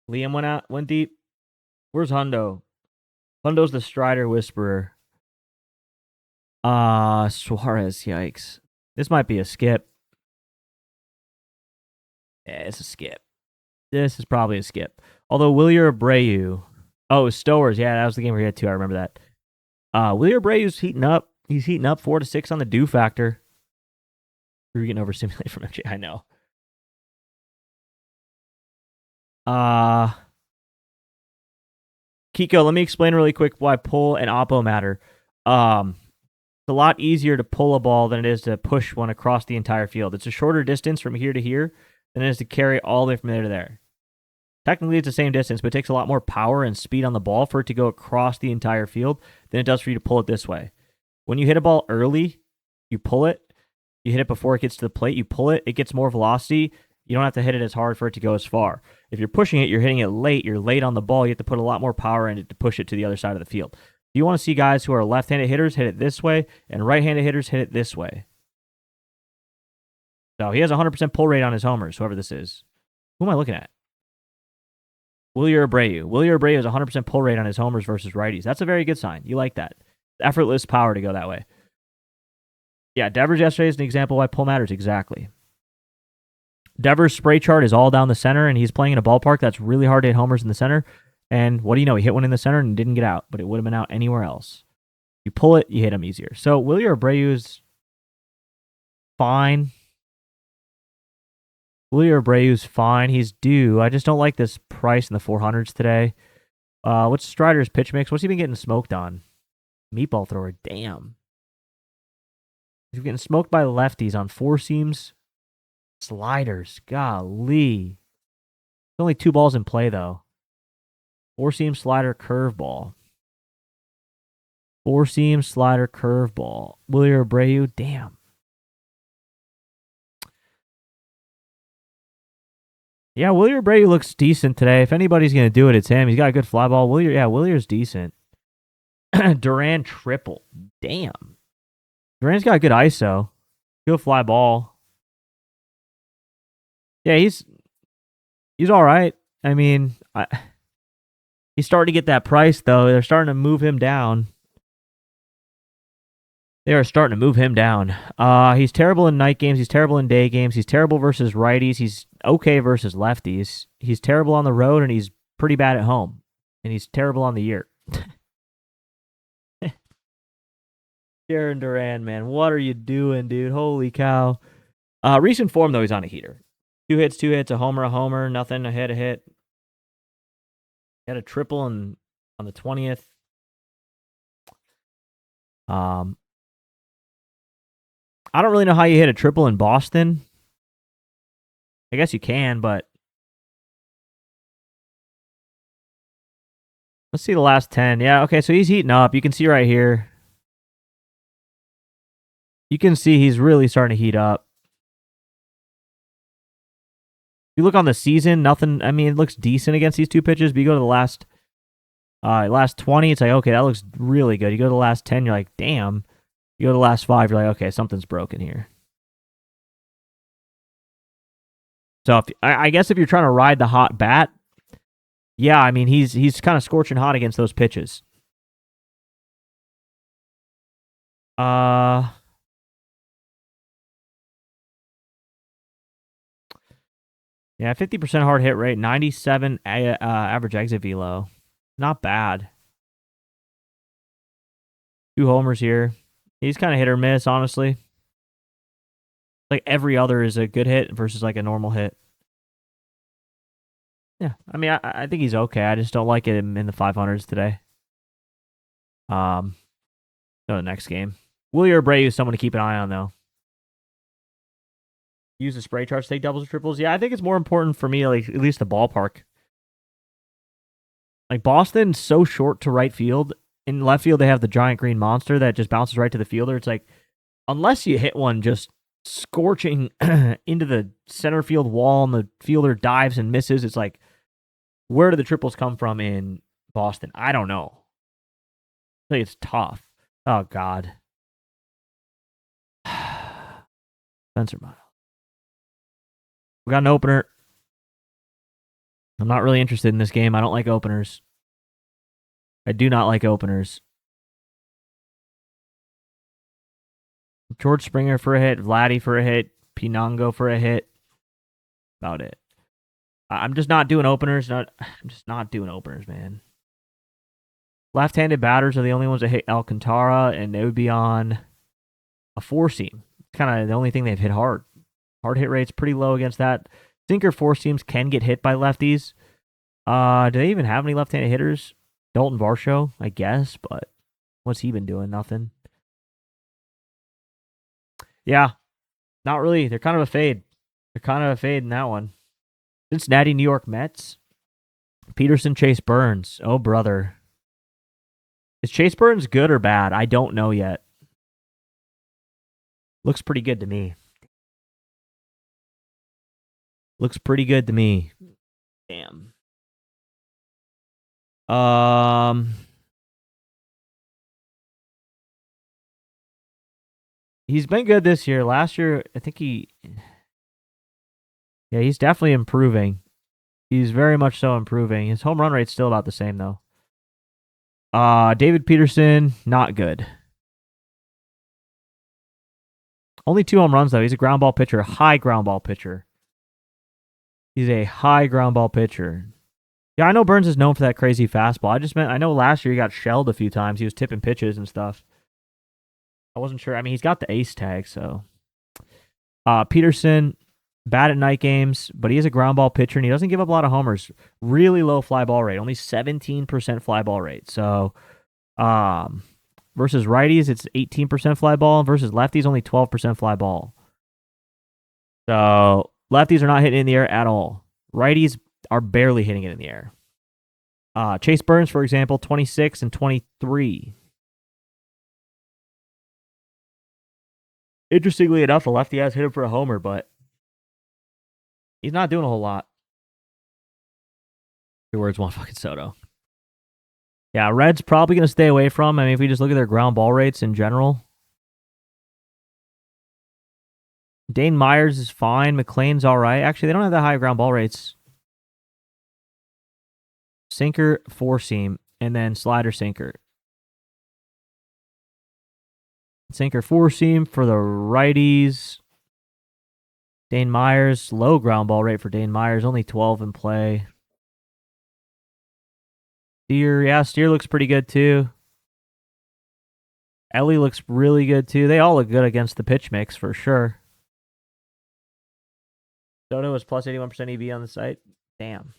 Liam went deep. Where's Hundo? Hundo's the Strider whisperer. Suarez. Yikes. This might be a skip. Yeah, it's a skip. This is probably a skip. Although Wilyer Abreu. Oh, Stowers. Yeah, that was the game where he had 2. I remember that. Wilyer Abreu's heating up. He's heating up 4-6 on the do factor. You're getting overstimulated from MJ. I know. Kiko, let me explain really quick why pull and oppo matter. It's a lot easier to pull a ball than it is to push one across the entire field. It's a shorter distance from here to here than it is to carry all the way from there to there. Technically, it's the same distance, but it takes a lot more power and speed on the ball for it to go across the entire field than it does for you to pull it this way. When you hit a ball early, you pull it. You hit it before it gets to the plate, you pull it. It gets more velocity. You don't have to hit it as hard for it to go as far. If you're pushing it, you're hitting it late. You're late on the ball. You have to put a lot more power in it to push it to the other side of the field. You want to see guys who are left-handed hitters hit it this way, and right-handed hitters hit it this way. So he has 100% pull rate on his homers, whoever this is. Who am I looking at? Wilyer Abreu. Wilyer Abreu has 100% pull rate on his homers versus righties. That's a very good sign. You like that. Effortless power to go that way. Yeah, Devers yesterday is an example why pull matters. Exactly. Devers' spray chart is all down the center, and he's playing in a ballpark that's really hard to hit homers in the center. And what do you know? He hit one in the center and didn't get out, but it would have been out anywhere else. You pull it, you hit him easier. So Wilyer Abreu is fine. Wilyer Abreu's fine. He's due. I just don't like this price in the 400s today. What's Strider's pitch mix? What's he been getting smoked on? Meatball thrower. Damn. He's getting smoked by lefties on four seams. Sliders. Golly. There's only 2 balls in play, though. Four seam slider curveball. Four seam slider curveball. Wilyer Abreu. Damn. Yeah, Wilyer Abreu looks decent today. If anybody's going to do it, it's him. He's got a good fly ball. Willier's decent. Duran triple. Damn. Duran's got a good ISO. Good fly ball. Yeah, he's all right. I mean, he's starting to get that price, though. They're starting to move him down. They are starting to move him down. He's terrible in night games. He's terrible in day games. He's terrible versus righties. He's okay versus lefties. He's terrible on the road, and he's pretty bad at home. And he's terrible on the year. Jaron Duran, man. What are you doing, dude? Holy cow. Recent form, though, he's on a heater. 2 hits, a homer, nothing, a hit. He had a triple on the 20th. I don't really know how you hit a triple in Boston. I guess you can, but let's see the last 10. Yeah, okay, so he's heating up. You can see right here. You can see he's really starting to heat up. You look on the season, nothing. I mean, it looks decent against these 2 pitches, but you go to the last 20, it's like, okay, that looks really good. You go to the last 10, you're like, damn. You go to the last 5, you're like, okay, something's broken here. So I guess if you're trying to ride the hot bat, yeah, I mean he's kind of scorching hot against those pitches. Yeah, 50% hard hit rate, 97 average exit velo, not bad. 2 homers here. He's kind of hit or miss, honestly. Like every other is a good hit versus like a normal hit. Yeah, I mean, I think he's okay. I just don't like him in the 500s today. Go to the next game. Wilyer Abreu is someone to keep an eye on, though. Use the spray charts, take doubles or triples. Yeah, I think it's more important for me, like at least the ballpark. Like Boston's so short to right field. In left field, they have the giant green monster that just bounces right to the fielder. It's like, unless you hit one just scorching into the center field wall and the fielder dives and misses, it's like, where do the triples come from in Boston? I don't know. I think it's tough. Oh, God. Spencer Miles. We got an opener. I'm not really interested in this game. I don't like openers. I do not like openers. George Springer for a hit. Vladdy for a hit. Pinango for a hit. About it. I'm just not doing openers. I'm just not doing openers, man. Left-handed batters are the only ones that hit Alcantara, and they would be on a 4-seam. Kind of the only thing they've hit hard. Hard hit rate's pretty low against that. Sinker 4-seams can get hit by lefties. Do they even have any left-handed hitters? Dalton Varsho, I guess, but what's he been doing? Nothing. Yeah, not really. They're kind of a fade. They're kind of a fade in that one. Cincinnati, New York Mets. Peterson, Chase Burns. Oh, brother. Is Chase Burns good or bad? I don't know yet. Looks pretty good to me. Looks pretty good to me. Damn. He's been good this year. Last year, I think he's definitely improving. He's very much so improving. His home run rate's still about the same though. David Peterson, not good. Only 2 home runs though. He's a ground ball pitcher, high ground ball pitcher. He's a high ground ball pitcher. Yeah, I know Burns is known for that crazy fastball. I know last year he got shelled a few times. He was tipping pitches and stuff. I wasn't sure. I mean, he's got the ace tag, so. Peterson, bad at night games, but he is a ground ball pitcher and he doesn't give up a lot of homers. Really low fly ball rate, only 17% fly ball rate. So, versus righties, it's 18% fly ball. Versus lefties, only 12% fly ball. So, lefties are not hitting it in the air at all. Righties are barely hitting it in the air. Chase Burns, for example, 26 and 23. Interestingly enough, a lefty has hit him for a homer, but he's not doing a whole lot. Your words, Juan fucking Soto. Yeah, Reds probably going to stay away from. I mean, if we just look at their ground ball rates in general. Dane Myers is fine. McLean's all right. Actually, they don't have that high ground ball rates. Sinker, 4-seam, and then slider sinker. Sinker, 4-seam for the righties. Dane Myers, low ground ball rate for Dane Myers, only 12 in play. Steer looks pretty good too. Ellie looks really good too. They all look good against the pitch mix for sure. Soto is plus 81% EV on the site. Damn.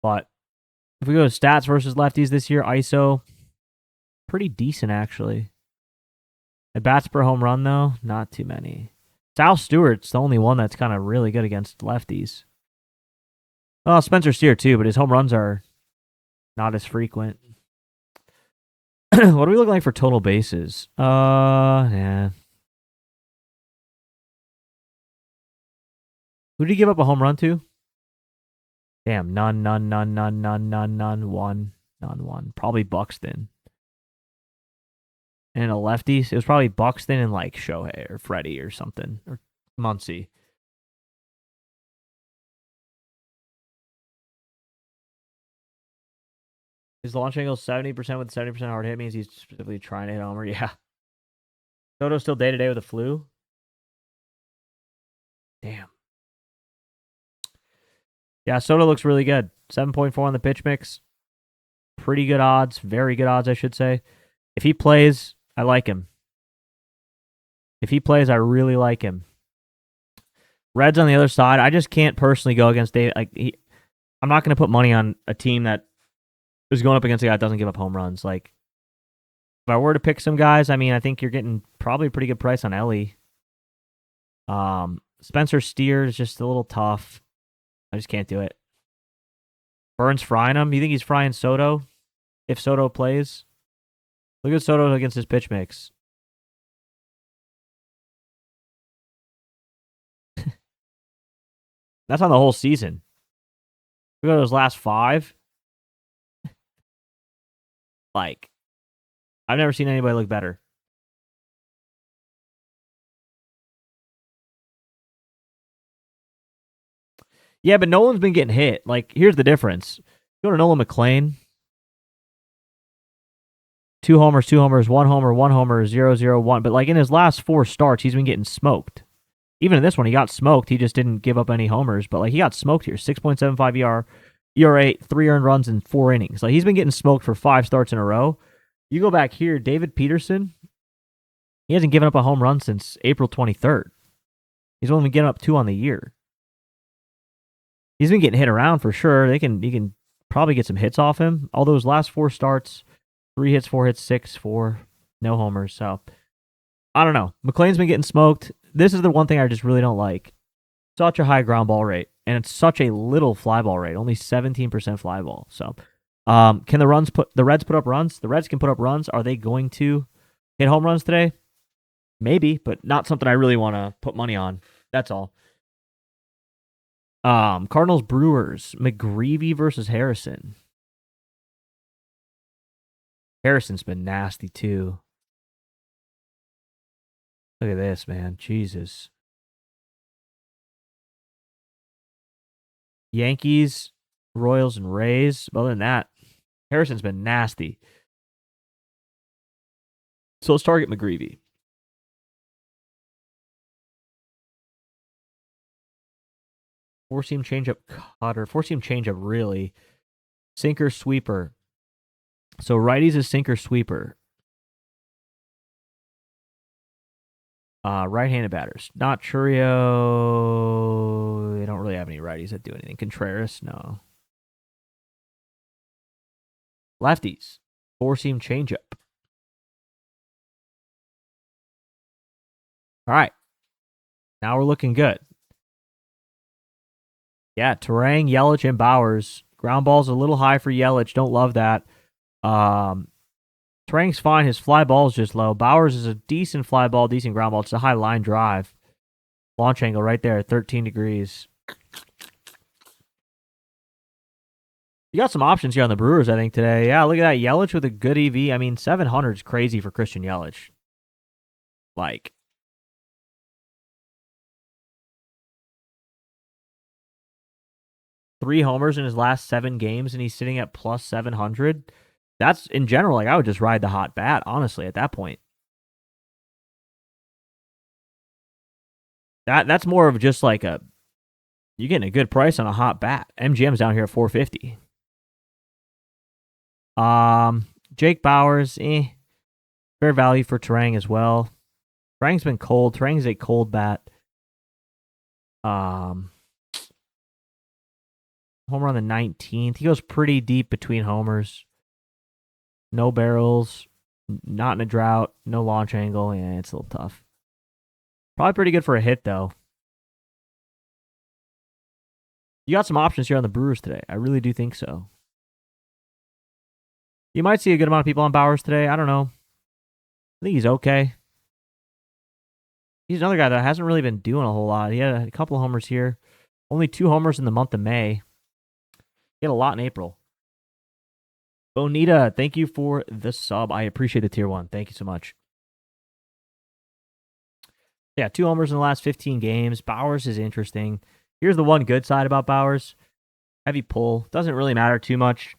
But if we go to stats versus lefties this year, ISO, pretty decent actually. At bats per home run though, not too many. Sal Stewart's the only one that's kind of really good against lefties. Well, Spencer Steer too, but his home runs are not as frequent. What are we looking like for total bases? Yeah. Who did he give up a home run to? Damn, none, one. Probably Buxton. And a lefty, it was probably Buxton and like Shohei or Freddie or something, or Muncy. His launch angle 70% with 70% hard hit means he's specifically trying to hit homer. Yeah. Soto's still day-to-day with a flu? Damn. Yeah, Soto looks really good. 7.4 on the pitch mix. Pretty good odds. Very good odds, I should say. If he plays, I like him. If he plays, I really like him. Reds on the other side, I just can't personally go against Dave. I'm not going to put money on a team that is going up against a guy that doesn't give up home runs. Like, if I were to pick some guys, I mean, I think you're getting probably a pretty good price on Ellie. Spencer Steer is just a little tough. I just can't do it. Burns frying him. You think he's frying Soto if Soto plays? Look at Soto against his pitch mix. That's on the whole season. Look at those last 5. Like, I've never seen anybody look better. Yeah, but Nolan's been getting hit. Like, here's the difference. Go to Nolan McLean. 2 homers, 1 homer, 0, 0, 1. But like in his last 4 starts, he's been getting smoked. Even in this one, he got smoked. He just didn't give up any homers. But like he got smoked here. 6.75 ERA, 3 earned runs in 4 innings. Like he's been getting smoked for 5 starts in a row. You go back here, David Peterson. He hasn't given up a home run since April 23rd. He's only been getting up 2 on the year. He's been getting hit around for sure. You can probably get some hits off him. All those last 4 starts, 3 hits, 4 hits, 6, 4, no homers. So I don't know. McLean's been getting smoked. This is the one thing I just really don't like. Such a high ground ball rate, and it's such a little fly ball rate, only 17% fly ball. So, can the Reds put up runs? The Reds can put up runs. Are they going to hit home runs today? Maybe, but not something I really want to put money on. That's all. Cardinals Brewers, McGreevy versus Harrison. Harrison's been nasty too. Look at this, man. Jesus. Yankees, Royals, and Rays. Other than that, Harrison's been nasty. So let's target McGreevy. Four-seam changeup cutter. Four-seam changeup, really. Sinker sweeper. So righties is sinker sweeper. Right-handed batters. Not Churio. They don't really have any righties that do anything. Contreras, no. Lefties. Four-seam changeup. All right. Now we're looking good. Yeah, Terang, Yelich, and Bowers. Ground ball's a little high for Yelich. Don't love that. Terang's fine. His fly ball's just low. Bowers is a decent fly ball, decent ground ball. It's a high line drive. Launch angle right there, 13 degrees. You got some options here on the Brewers, I think, today. Yeah, look at that. Yelich with a good EV. I mean, 700 is crazy for Christian Yelich. Like, three homers in his last 7 games, and he's sitting at plus 700. That's, in general, like, I would just ride the hot bat, honestly, at that point. That's more of just like you're getting a good price on a hot bat. MGM's down here at 450. Jake Bowers, fair value for Terang as well. Terang's been cold. Terang's a cold bat. Homer on the 19th. He goes pretty deep between homers. No barrels. Not in a drought. No launch angle. Yeah, it's a little tough. Probably pretty good for a hit, though. You got some options here on the Brewers today. I really do think so. You might see a good amount of people on Bowers today. I don't know. I think he's okay. He's another guy that hasn't really been doing a whole lot. He had a couple of homers here. Only 2 homers in the month of May. He had a lot in April. Bonita, thank you for the sub. I appreciate the tier 1. Thank you so much. Yeah, 2 homers in the last 15 games. Bowers is interesting. Here's the one good side about Bowers. Heavy pull. Doesn't really matter too much.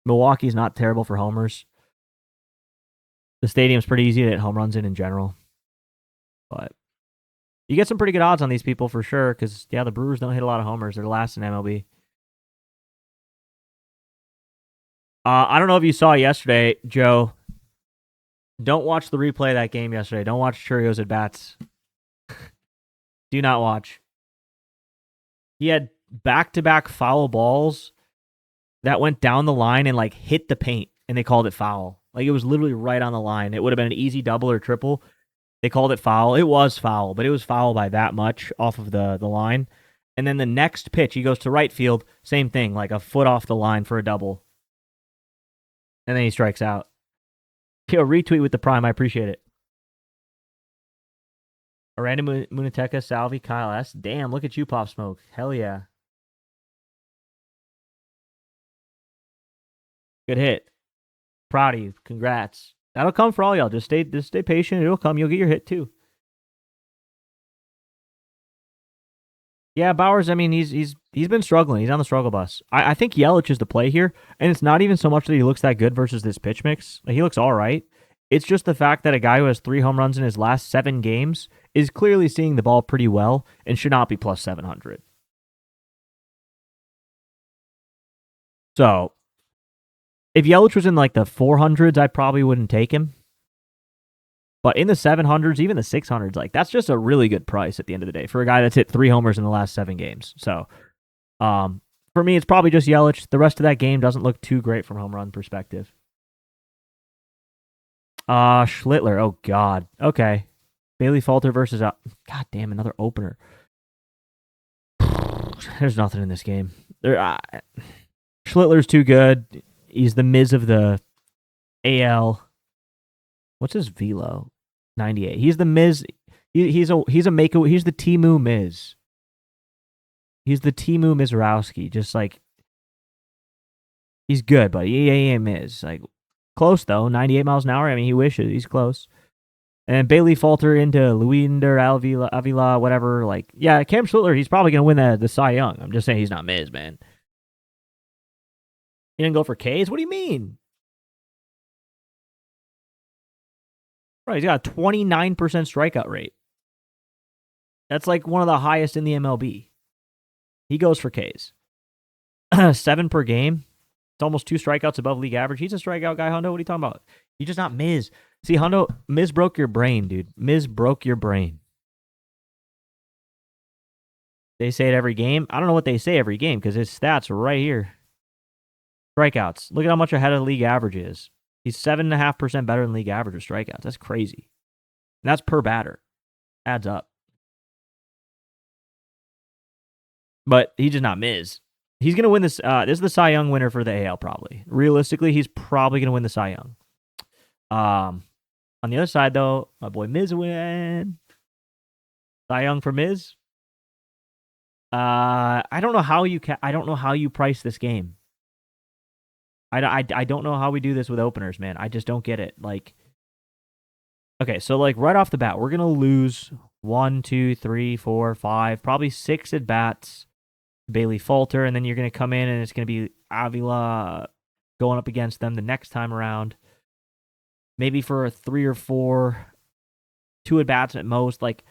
Milwaukee's not terrible for homers. The stadium's pretty easy to hit home runs in general. But you get some pretty good odds on these people for sure because, yeah, the Brewers don't hit a lot of homers. They're last in MLB. I don't know if you saw yesterday, Joe. Don't watch the replay of that game yesterday. Don't watch Churio's at bats. Do not watch. He had back-to-back foul balls that went down the line and like hit the paint, and they called it foul. Like it was literally right on the line. It would have been an easy double or triple. They called it foul. It was foul, but it was foul by that much off of the line. And then the next pitch, he goes to right field, same thing, like a foot off the line for a double. And then he strikes out. Yo, retweet with the prime. I appreciate it. Aranda Munateca, Salvi, Kyle S. Damn, look at you, Pop Smoke. Hell yeah. Good hit. Proud of you. Congrats. That'll come for all y'all. Just stay patient. It'll come. You'll get your hit too. Yeah, Bowers, I mean, he's been struggling. He's on the struggle bus. I think Yelich is the play here, and it's not even so much that he looks that good versus this pitch mix. Like, he looks all right. It's just the fact that a guy who has 3 home runs in his last 7 games is clearly seeing the ball pretty well and should not be plus 700. So, if Yelich was in like the 400s, I probably wouldn't take him. But in the 700s, even the 600s, like that's just a really good price at the end of the day for a guy that's hit 3 homers in the last 7 games. So, for me, it's probably just Yelich. The rest of that game doesn't look too great from home run perspective. Schlittler. Oh, God. Okay. Bailey Falter versus... God damn, another opener. There's nothing in this game. Schlittler's too good. He's the Miz of the AL. What's his velo? 98. He's the Miz. He's the Temu Miz. He's the Temu Mizrowski. Just like... He's good, but he ain't Miz. Like... Close, though. 98 miles an hour. I mean, he wishes. He's close. And Bailey Falter into Luinder Avila, whatever. Like, yeah, Cam Schlittler, he's probably going to win the Cy Young. I'm just saying he's not Miz, man. He didn't go for K's? What do you mean? Bro, he's got a 29% strikeout rate. That's like one of the highest in the MLB. He goes for K's. 7 per game. It's almost 2 strikeouts above league average. He's a strikeout guy, Hundo. What are you talking about? He's just not Miz. See, Hundo, Miz broke your brain, dude. Miz broke your brain. They say it every game. I don't know what they say every game because his stats are right here. Strikeouts. Look at how much ahead of the league average is. He's 7.5% better than league average with strikeouts. That's crazy. And that's per batter. Adds up. But he's just not Miz. He's going to win this. This is the Cy Young winner for the AL, probably. Realistically, he's probably going to win the Cy Young. On the other side, though, my boy Miz win. Cy Young for Miz. I don't know how you price this game. I don't know how we do this with openers, man. I just don't get it. Like, okay, so like right off the bat, we're gonna lose 1, 2, 3, 4, 5, probably 6 at bats. Bailey Falter, and then you're gonna come in and it's gonna be Avila going up against them the next time around. Maybe for a 3 or 4, 2 at bats at most. Like,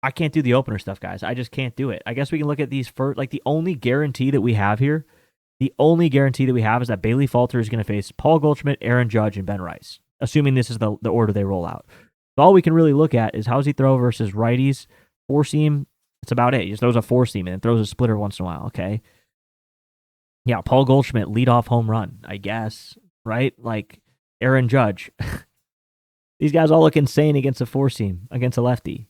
I can't do the opener stuff, guys. I just can't do it. I guess we can look at these first. Like, the only guarantee that we have here. The only guarantee that we have is that Bailey Falter is going to face Paul Goldschmidt, Aaron Judge, and Ben Rice, assuming this is the order they roll out. So all we can really look at is how's he throw versus righties, 4-seam. It's about it. He just throws a 4-seam and throws a splitter once in a while, okay? Yeah, Paul Goldschmidt, leadoff home run, I guess, right? Like, Aaron Judge. These guys all look insane against a 4-seam, against a lefty.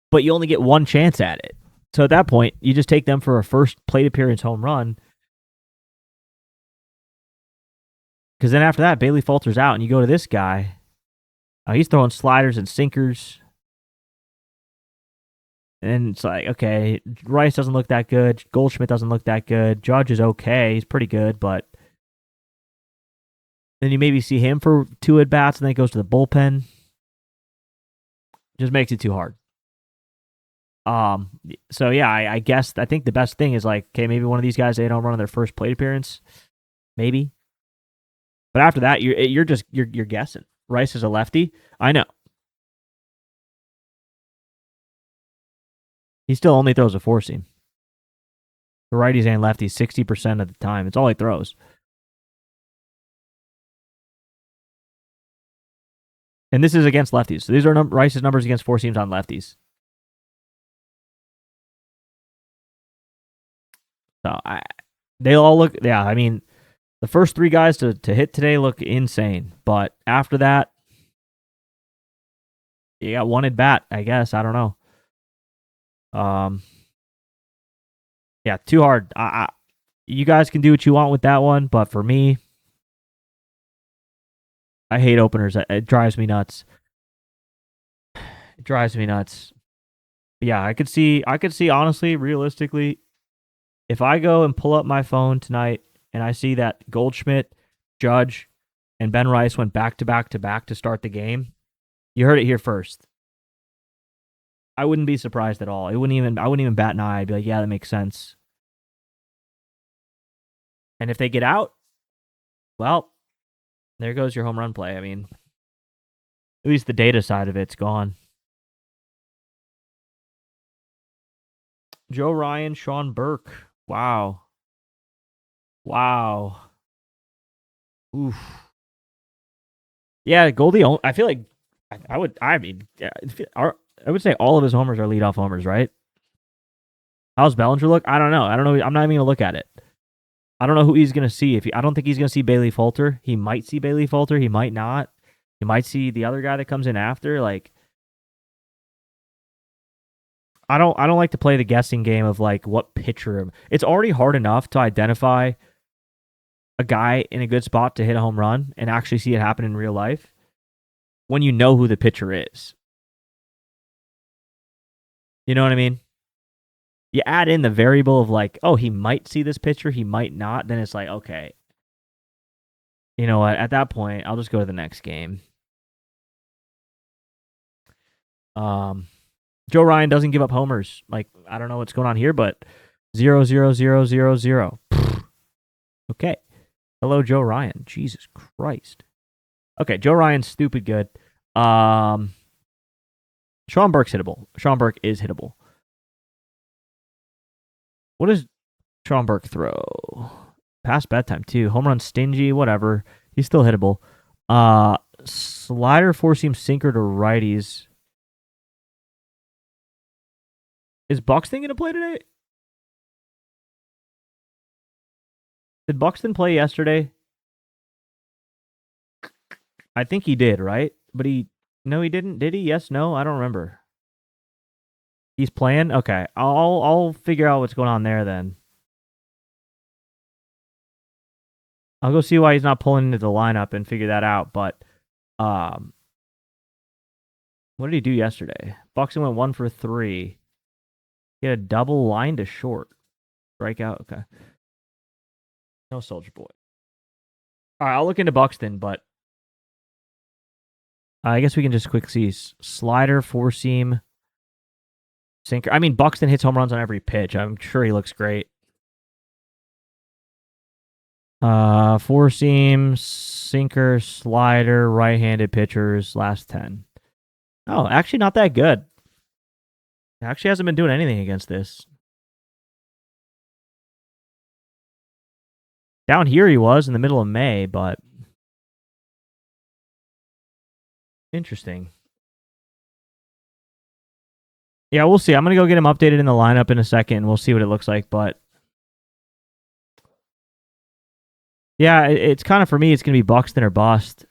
But you only get one chance at it. So at that point, you just take them for a first plate appearance home run. Because then after that, Bailey Falter's out, and you go to this guy. He's throwing sliders and sinkers. And it's like, okay, Rice doesn't look that good. Goldschmidt doesn't look that good. Judge is okay. He's pretty good, but then you maybe see him for 2 at-bats, and then it goes to the bullpen. Just makes it too hard. So yeah, I guess I think the best thing is like, okay, maybe one of these guys, they don't run on their first plate appearance, maybe. But after that, you're guessing. Rice is a lefty. I know. He still only throws a 4-seam. The righties and lefties 60% of the time. It's all he throws. And this is against lefties. So these are Rice's numbers against 4-seams on lefties. So they all look, yeah, I mean, the first 3 guys to hit today look insane. But after that, you got 1 at bat, I guess. I don't know. Yeah, too hard. You guys can do what you want with that one, but for me, I hate openers. It drives me nuts. It drives me nuts. But yeah, I could see honestly, realistically, if I go and pull up my phone tonight and I see that Goldschmidt, Judge, and Ben Rice went back to back to back to start the game, you heard it here first. I wouldn't be surprised at all. I wouldn't even bat an eye. I'd be like, yeah, that makes sense. And if they get out, well, there goes your home run play. I mean, at least the data side of it's gone. Joe Ryan, Sean Burke. Wow. Oof. Yeah, Goldie. I feel like I would say all of his homers are leadoff homers, right? How's Bellinger look? I don't know. I'm not even gonna look at it. I don't know who he's gonna see. I don't think he's gonna see Bailey Falter. He might see Bailey Falter. He might not. He might see the other guy that comes in after. Like, I don't like to play the guessing game of like what pitcher. It's already hard enough to identify a guy in a good spot to hit a home run and actually see it happen in real life when you know who the pitcher is. You know what I mean? You add in the variable of like, oh, he might see this pitcher, he might not. Then it's like, okay, you know what? At that point, I'll just go to the next game. Joe Ryan doesn't give up homers. Like, I don't know what's going on here, but 0, 0, 0, 0, 0. Okay. Hello, Joe Ryan. Jesus Christ. Okay, Joe Ryan's stupid good. Sean Burke's hittable. Sean Burke is hittable. What does Sean Burke throw? Past bedtime, too. Home run stingy, whatever. He's still hittable. Slider, four-seam, sinker to righties. Is Buxton going to play today? Did Buxton play yesterday? I think he did, right? But no, he didn't. Did he? Yes, no, I don't remember. He's playing? Okay. I'll figure out what's going on there then. I'll go see why he's not pulling into the lineup and figure that out. But what did he do yesterday? Buxton went 1 for 3. He had a double line to short. Strikeout. Okay. No Soldier Boy. All right, I'll look into Buxton, but I guess we can just quick see slider, four seam, sinker. I mean, Buxton hits home runs on every pitch. I'm sure he looks great. Four seam, sinker, slider, right-handed pitchers, last 10. Oh, actually not that good. Actually hasn't been doing anything against this. Down here he was in the middle of May, but interesting. Yeah, we'll see. I'm going to go get him updated in the lineup in a second, and we'll see what it looks like. But yeah, it's kind of, for me, it's going to be Buxton or bust.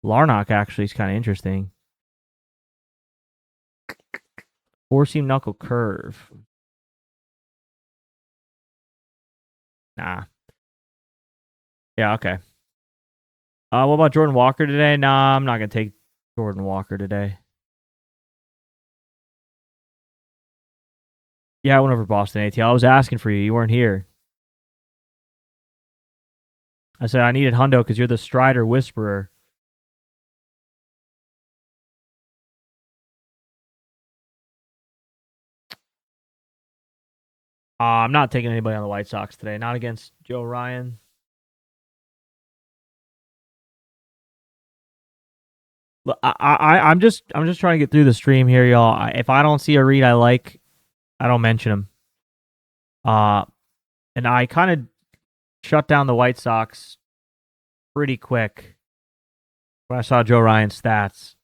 Larnach actually is kind of interesting. Four-seam knuckle curve. Nah. Yeah, okay. What about Jordan Walker today? Nah, I'm not going to take Jordan Walker today. Yeah, I went over Boston ATL. I was asking for you. You weren't here. I said I needed Hundo because you're the Strider Whisperer. I'm not taking anybody on the White Sox today. Not against Joe Ryan. Look, I'm just trying to get through the stream here, y'all. If I don't see a read I like, I don't mention him. And I kind of shut down the White Sox pretty quick when I saw Joe Ryan's stats.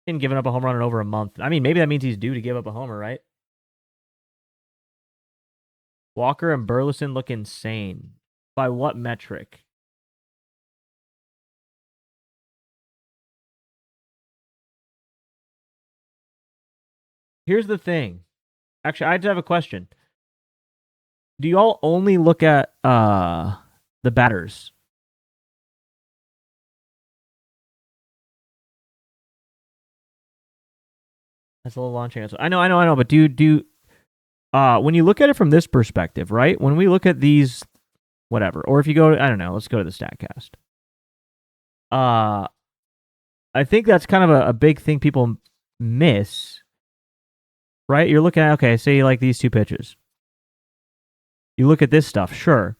He's giving up a home run in over a month. I mean, maybe that means he's due to give up a homer, right? Walker and Burleson look insane. By what metric? Here's the thing. Actually, I just have a question. Do y'all only look at the batters? That's a little launch answer. I know. But do when you look at it from this perspective, right? When we look at these, whatever, or if you go, I don't know, let's go to the Statcast. I think that's kind of a big thing people miss, right? You're looking at, okay, say you like these two pitches. You look at this stuff, sure,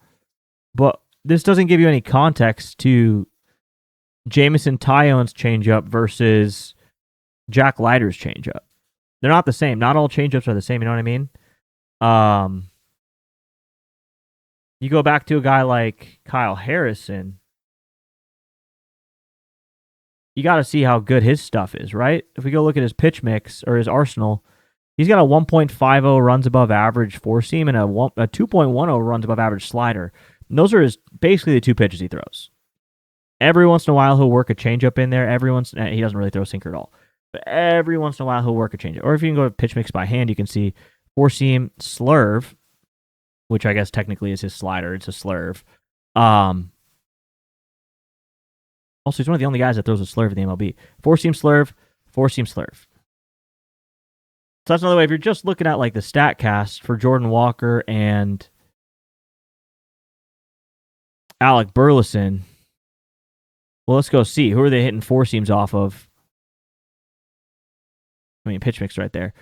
but this doesn't give you any context to Jameson Taillon's changeup versus Jack Leiter's changeup. They're not the same. Not all changeups are the same. You know what I mean? You go back to a guy like Kyle Harrison. You got to see how good his stuff is, right? If we go look at his pitch mix or his arsenal, he's got a 1.50 runs above average four seam and a 2.10 runs above average slider. And those are basically the two pitches he throws. Every once in a while, he'll work a changeup in there. He doesn't really throw a sinker at all. But every once in a while, he'll work a changeup. Or if you can go to pitch mix by hand, you can see four seam slurve, which I guess technically is his slider. It's a slurve. Also, he's one of the only guys that throws a slurve in the MLB. Four seam slurve, four seam slurve. So that's another way. If you're just looking at like the StatCast for Jordan Walker and Alec Burleson, Well, let's go see. Who are they hitting four seams off of? I mean, pitch mix right there.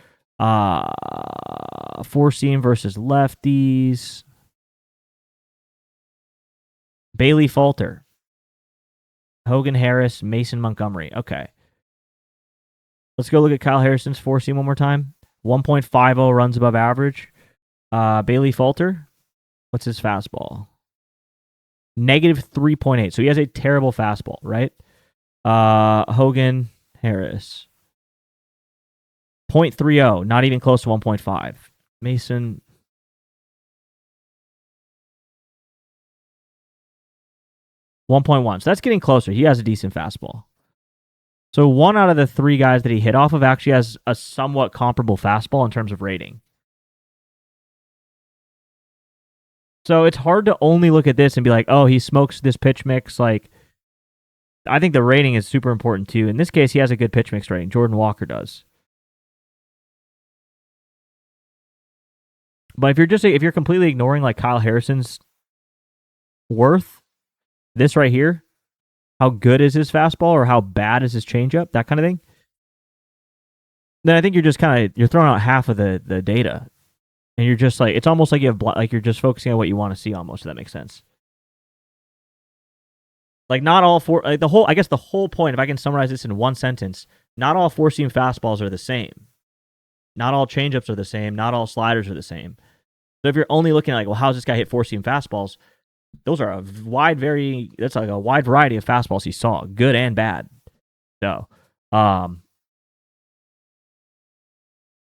Four seam versus lefties. Bailey Falter. Hogan Harris, Mason Montgomery. Okay. Let's go look at Kyle Harrison's four seam one more time. 1.50 runs above average. Bailey Falter. What's his fastball? Negative 3.8. So he has a terrible fastball, right? Hogan Harris. 0.30. Not even close to 1.5. Mason. 1.1. So that's getting closer. He has a decent fastball. So one out of the three guys that he hit off of actually has a somewhat comparable fastball in terms of rating. So it's hard to only look at this and be like, oh, he smokes this pitch mix. Like, I think the rating is super important too. In this case, he has a good pitch mix rating. Jordan Walker does. But if you're completely ignoring like Kyle Harrison's worth, this right here, how good is his fastball or how bad is his changeup, that kind of thing, then I think you're throwing out half of the data. And you're just like, it's almost like you're just focusing on what you want to see almost, if that makes sense. Like not all four, like the whole point, if I can summarize this in one sentence, not all four seam fastballs are the same. Not all changeups are the same. Not all sliders are the same. So if you're only looking at like, well, how's this guy hit four seam fastballs? Those are that's like a wide variety of fastballs he saw, good and bad. So,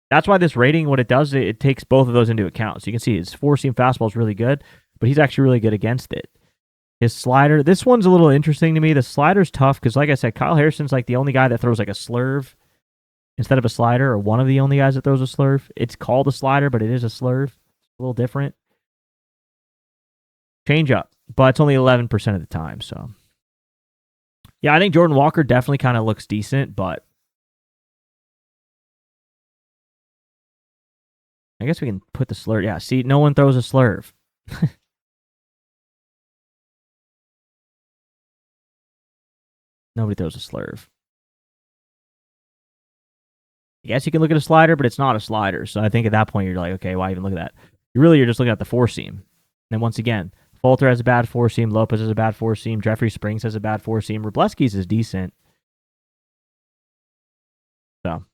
that's why this rating, what it does, it takes both of those into account. So you can see his four-seam fastball is really good, but he's actually really good against it. His slider, this one's a little interesting to me. The slider's tough because, like I said, Kyle Harrison's like the only guy that throws like a slurve instead of a slider, or one of the only guys that throws a slurve. It's called a slider, but it is a slurve. It's a little different. Change up, but it's only 11% of the time. So, yeah, I think Jordan Walker definitely kind of looks decent, but I guess we can put the slurve. Yeah, see, no one throws a slurve. Nobody throws a slurve. I guess you can look at a slider, but it's not a slider. So I think at that point, you're like, okay, why even look at that? You're just looking at the four seam. And once again, Falter has a bad four seam. Lopez has a bad four seam. Jeffrey Springs has a bad four seam. Wroblewski's is decent. So,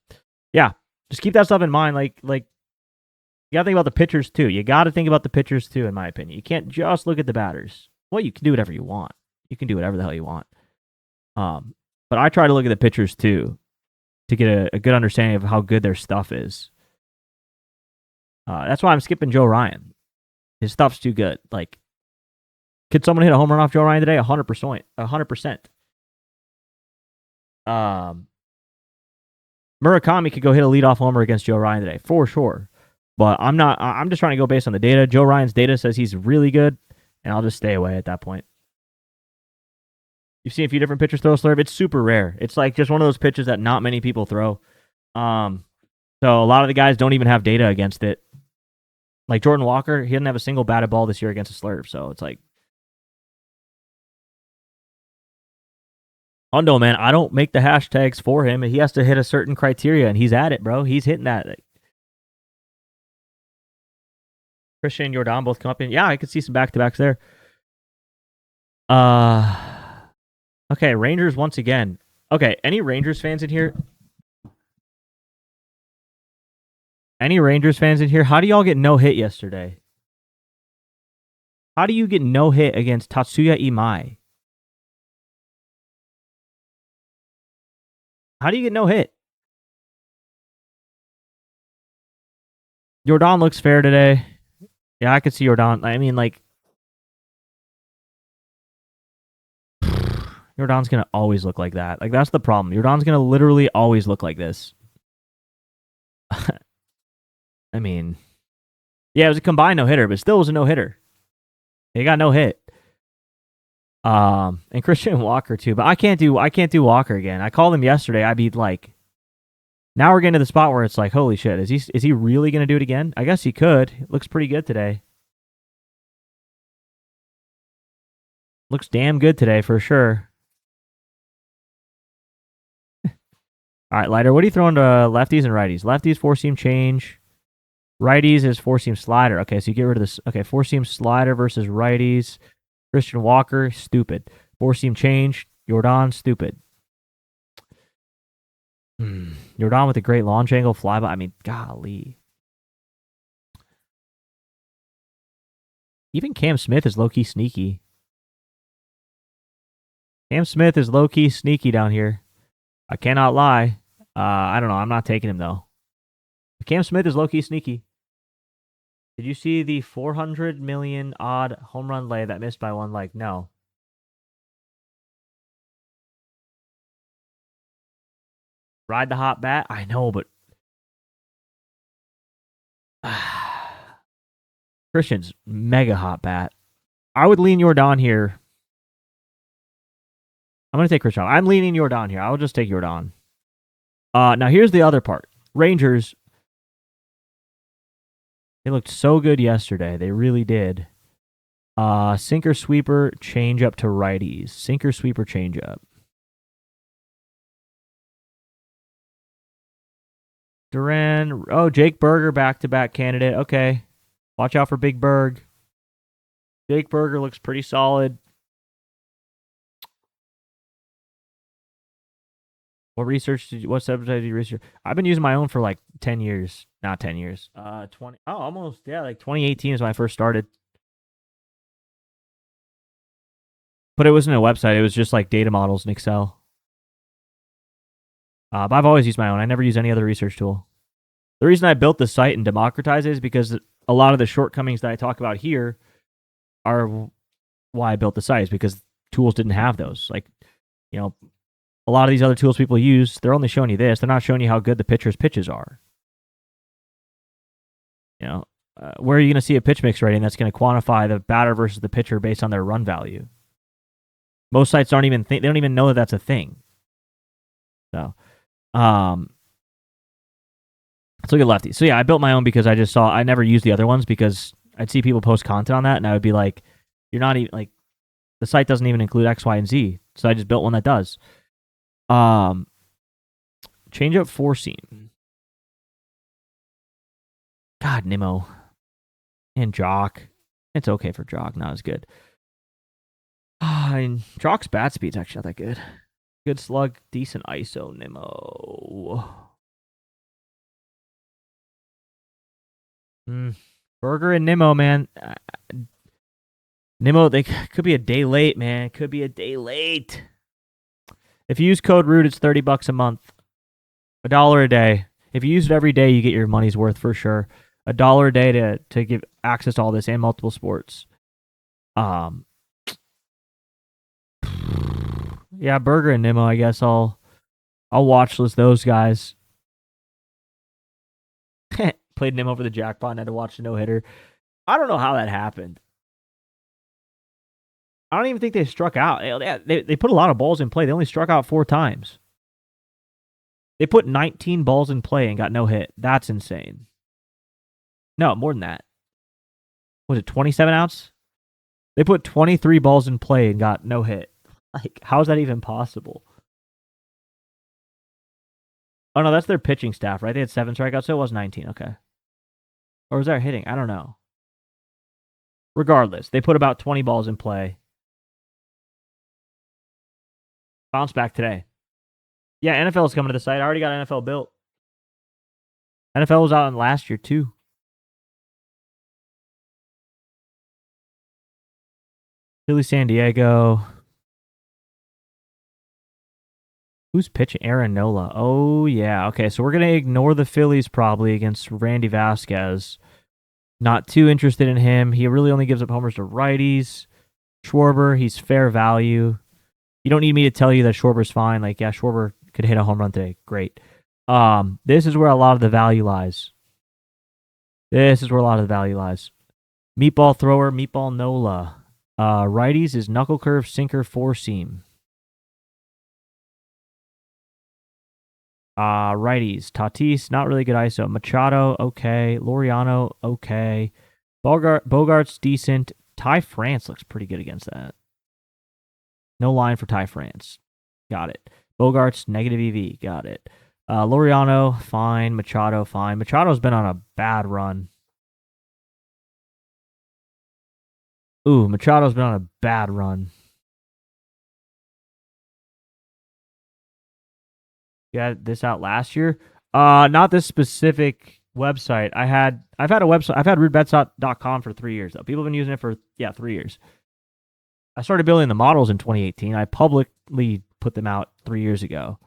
yeah, just keep that stuff in mind. Like you got to think about the pitchers too. You got to think about the pitchers too, in my opinion. You can't just look at the batters. Well, you can do whatever you want. You can do whatever the hell you want. But I try to look at the pitchers too to get a good understanding of how good their stuff is. That's why I'm skipping Joe Ryan. His stuff's too good. Like, could someone hit a home run off Joe Ryan today? 100%. 100%. Murakami could go hit a leadoff homer against Joe Ryan today, for sure. But I'm not. I'm just trying to go based on the data. Joe Ryan's data says he's really good, and I'll just stay away at that point. You've seen a few different pitchers throw a slurve. It's super rare. It's like just one of those pitches that not many people throw. So a lot of the guys don't even have data against it. Like Jordan Walker, he didn't have a single batted ball this year against a slurve. So it's like, Hondo, man, I don't make the hashtags for him. He has to hit a certain criteria, and he's at it, bro. He's hitting that. Christian and Jordan both come up in. Yeah, I could see some back-to-backs there. Okay, Rangers once again. Okay, any Rangers fans in here? Any Rangers fans in here? How do y'all get no hit yesterday? How do you get no hit against Tatsuya Imai? How do you get no hit? Jordan looks fair today. Yeah, I could see Jordan. I mean, like, Jordan's going to always look like that. Like, that's the problem. Jordan's going to literally always look like this. I mean, yeah, it was a combined no-hitter, but still was a no-hitter. He got no hit. And Christian Walker, too. But I can't do Walker again. I called him yesterday. I'd be like, now we're getting to the spot where it's like, holy shit, is he really going to do it again? I guess he could. It looks pretty good today. Looks damn good today for sure. All right, Lighter, what are you throwing to lefties and righties? Lefties, four-seam change. Righties is four-seam slider. Okay, so you get rid of this. Okay, four-seam slider versus righties. Christian Walker, stupid. Four-seam change. Jordan, stupid. Jordan with a great launch angle flyby. I mean, golly. Even Cam Smith is low-key sneaky. Cam Smith is low-key sneaky down here. I cannot lie. I don't know. I'm not taking him, though. Cam Smith is low-key sneaky. Did you see the 400 million odd home run lay that missed by one leg? No. Ride the hot bat? I know, but Christian's mega hot bat. I would lean Jordan here. I'm going to take Christian. I'm leaning Jordan here. I'll just take Jordan. Now, here's the other part. Rangers, they looked so good yesterday. They really did. Sinker, sweeper, change up to righties. Sinker, sweeper, change up. Duran. Oh, Jake Berger, back-to-back candidate. Okay. Watch out for Big Berg. Jake Berger looks pretty solid. What subject did you research? I've been using my own for like 10 years. Not 10 years. 20. Oh, almost. Yeah, like 2018 is when I first started. But it wasn't a website. It was just like data models in Excel. But I've always used my own. I never use any other research tool. The reason I built the site and democratized it is because a lot of the shortcomings that I talk about here are why I built the site, is because tools didn't have those. Like, you know, a lot of these other tools people use, they're only showing you this. They're not showing you how good the pitcher's pitches are. You know, where are you going to see a pitch mix rating that's going to quantify the batter versus the pitcher based on their run value? Most sites don't even they don't even know that that's a thing. So, let's look at lefties. So yeah, I built my own because I never used the other ones because I'd see people post content on that and I would be like, you're not even like, the site doesn't even include X, Y, and Z. So I just built one that does. Change up four seam. God, Nimmo. And Jock. It's okay for Jock, not as good. I mean, Jock's bat speed's actually not that good. Good slug, decent ISO, Nimmo. Berger and Nimmo, man. Nimmo, they could be a day late, man. Could be a day late. If you use code ROOT, it's $30 a month. $1 a day. If you use it every day, you get your money's worth for sure. $1 a day to give access to all this and multiple sports. Yeah, Berger and Nimmo, I guess I'll watch list those guys. Played Nimmo for the jackpot and had to watch the no-hitter. I don't know how that happened. I don't even think they struck out. They put a lot of balls in play. They only struck out 4 times. They put 19 balls in play and got no hit. That's insane. No, more than that. Was it 27 outs? They put 23 balls in play and got no hit. Like, how is that even possible? Oh, no, that's their pitching staff, right? They had 7 strikeouts, so it was 19. Okay. Or was that hitting? I don't know. Regardless, they put about 20 balls in play. Bounce back today. Yeah, NFL is coming to the site. I already got NFL built. NFL was out in last year, too. Philly, San Diego. Who's pitching? Aaron Nola. Oh, yeah. Okay, so we're going to ignore the Phillies probably against Randy Vasquez. Not too interested in him. He really only gives up homers to righties. Schwarber, he's fair value. You don't need me to tell you that Schwarber's fine. Like, yeah, Schwarber could hit a home run today. Great. This is where a lot of the value lies. Meatball thrower, Meatball Nola. Righties is knuckle curve, sinker, four seam. Righties, Tatis, not really good ISO. Machado, okay. Laureano, okay. Bogart's decent. Ty France looks pretty good against that. No line for Ty France. Got it. Bogart's negative EV. Got it. Laureano, fine. Machado, fine. Machado's been on a bad run. Ooh, Machado's been on a bad run. You had this out last year. Not this specific website. I've had a website. I've had rudebets.com for 3 years though. People have been using it for 3 years. I started building the models in 2018. I publicly put them out 3 years ago.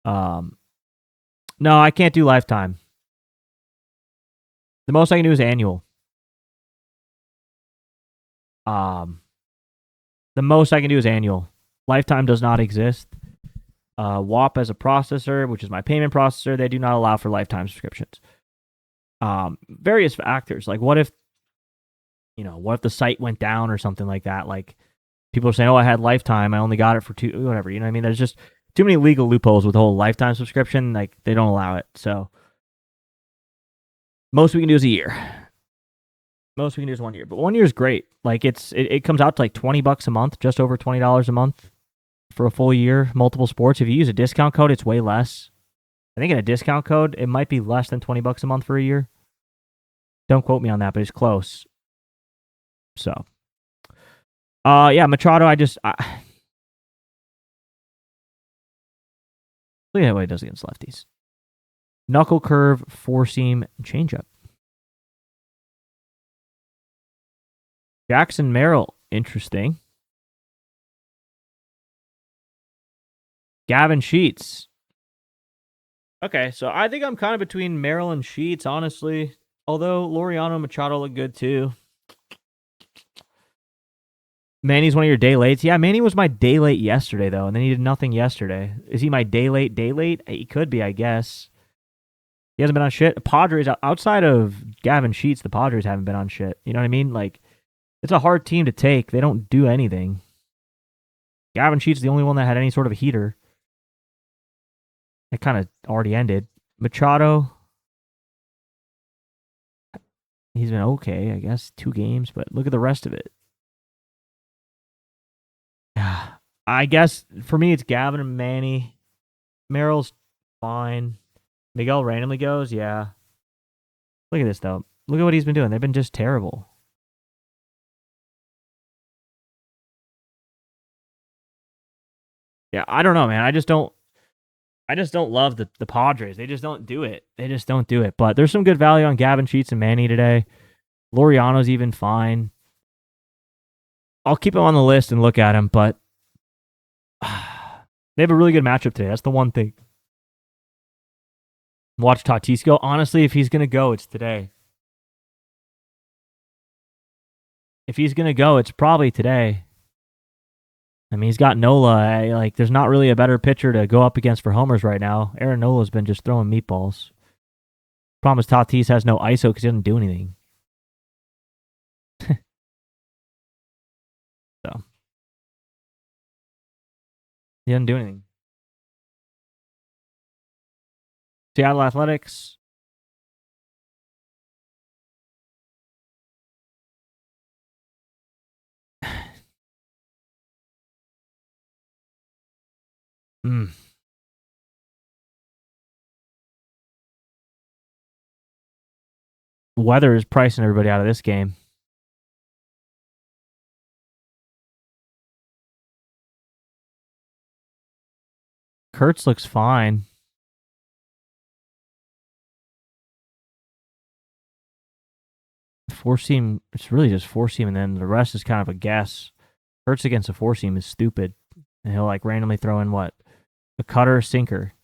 No, I can't do lifetime. The most I can do is annual. The most I can do is annual. Lifetime does not exist. WAP as a processor, which is my payment processor, they do not allow for lifetime subscriptions. Various factors, like what if the site went down or something like that? Like people are saying, "Oh, I had lifetime, I only got it for 2, whatever." You know what I mean? There's just too many legal loopholes with the whole lifetime subscription. Like they don't allow it. So most we can do is a year. Most we can do is 1 year, but 1 year is great. Like it comes out to like $20 a month, just over $20 a month for a full year, multiple sports. If you use a discount code, it's way less. I think in a discount code, it might be less than $20 a month for a year. Don't quote me on that, but it's close. So, yeah, Machado. Look at what he does against lefties. Knuckle curve, four seam, changeup. Jackson Merrill, interesting. Gavin Sheets. Okay, so I think I'm kind of between Merrill and Sheets, honestly. Although Laureano and Machado look good too. Manny's one of your day lates. Yeah, Manny was my day late yesterday, though, and then he did nothing yesterday. Is he my day late? He could be, I guess. He hasn't been on shit. Padres, outside of Gavin Sheets, the Padres haven't been on shit. You know what I mean? Like, it's a hard team to take. They don't do anything. Gavin Sheets is the only one that had any sort of a heater. It kind of already ended. Machado, he's been okay, I guess. 2 games, but look at the rest of it. I guess for me, it's Gavin and Manny. Merrill's fine. Miguel randomly goes, yeah. Look at this, though. Look at what he's been doing. They've been just terrible. Yeah, I don't know, man. I just don't love the Padres. They just don't do it. But there's some good value on Gavin Sheets and Manny today. Laureano's even fine. I'll keep him on the list and look at him, but they have a really good matchup today. That's the one thing. Watch Tatis go. Honestly, if he's going to go, it's today. If he's going to go, it's probably today. I mean, he's got Nola. Like, there's not really a better pitcher to go up against for homers right now. Aaron Nola's been just throwing meatballs. Problem is Tatis has no ISO because he doesn't do anything. So, he doesn't do anything. Seattle Athletics. Weather is pricing everybody out of this game. Kurtz looks fine. Four seam, it's really just four seam, and then the rest is kind of a guess. Kurtz against a four seam is stupid. And he'll like randomly throw in what? A cutter, sinker.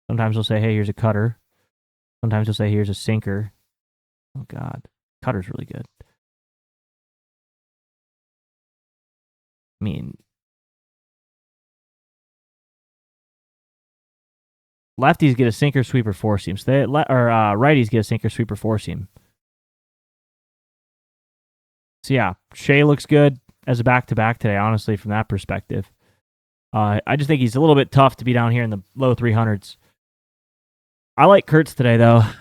Sometimes he'll say, hey, here's a cutter. Sometimes he'll say, here's a sinker. Oh, God. Cutter's really good. I mean, lefties get a sinker, sweeper, four seam. So righties get a sinker, sweeper, four seam. So, yeah, Shea looks good as a back-to-back today, honestly, from that perspective. I just think he's a little bit tough to be down here in the low 300s. I like Kurtz today, though. That's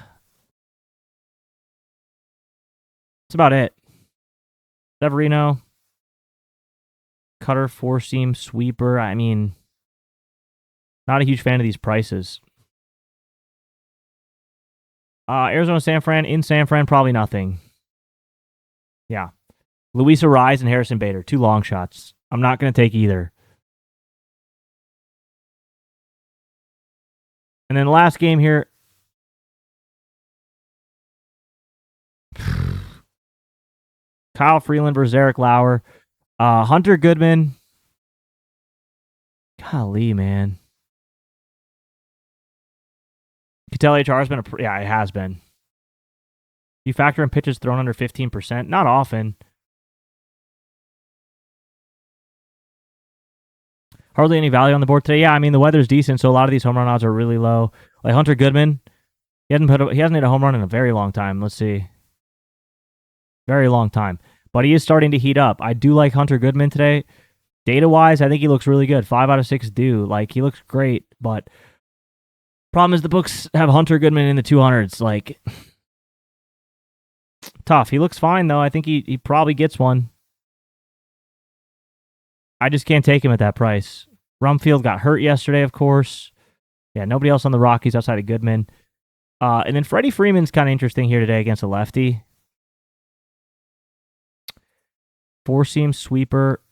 about it. Severino, cutter, four seam, sweeper. I mean, not a huge fan of these prices. Arizona, San Fran. In San Fran, probably nothing. Yeah. Luis Arise and Harrison Bader, 2 long shots. I'm not going to take either. And then the last game here. Kyle Freeland versus Eric Lauer. Hunter Goodman. Golly, man. You can tell HR has been it has been. You factor in pitches thrown under 15%. Not often. Hardly any value on the board today. Yeah, I mean, the weather's decent, so a lot of these home run odds are really low. Like Hunter Goodman, he hasn't hit a home run in a very long time. Let's see. Very long time. But he is starting to heat up. I do like Hunter Goodman today. Data-wise, I think he looks really good. 5 out of 6 do. Like, he looks great, but problem is the books have Hunter Goodman in the 200s. Like, tough. He looks fine, though. I think he probably gets one. I just can't take him at that price. Rumfield got hurt yesterday, of course. Yeah, nobody else on the Rockies outside of Goodman. And then Freddie Freeman's kind of interesting here today against a lefty. 4-seam sweeper.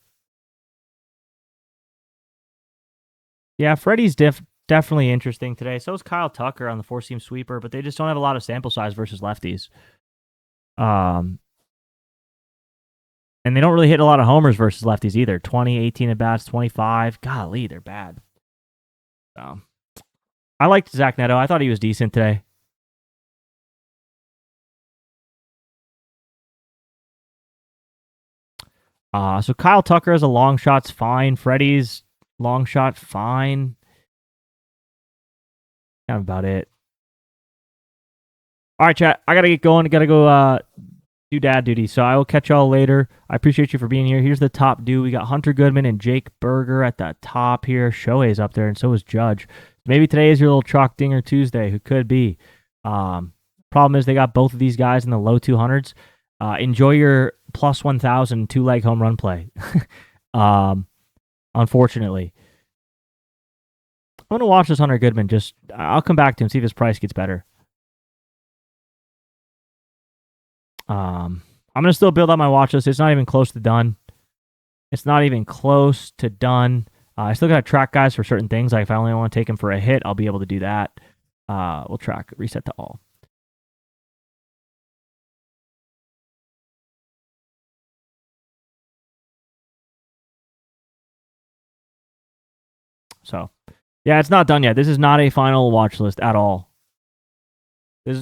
Yeah, Freddie's definitely interesting today. So is Kyle Tucker on the 4-seam sweeper, but they just don't have a lot of sample size versus lefties. And they don't really hit a lot of homers versus lefties either. 20, 18 at bats, 25. Golly, they're bad. So, I liked Zach Neto. I thought he was decent today. So Kyle Tucker as a long shot's fine. Freddie's long shot, fine. Kind of about it. All right, chat. I got to get going. I got to go do dad duty. So I will catch y'all later. I appreciate you for being here. Here's the top due. We got Hunter Goodman and Jake Berger at the top here. Shohei's up there, and so is Judge. Maybe today is your little chalk dinger Tuesday. Who could be? Problem is they got both of these guys in the low 200s. Enjoy your plus 1,000 2-leg home run play. Unfortunately. I'm going to watch this Hunter Goodman. I'll come back to him, see if his price gets better. I'm going to still build up my watch list. It's not even close to done. I still got to track guys for certain things. Like if I only want to take him for a hit, I'll be able to do that. We'll track, reset to all. So, yeah, it's not done yet. This is not a final watch list at all. I'm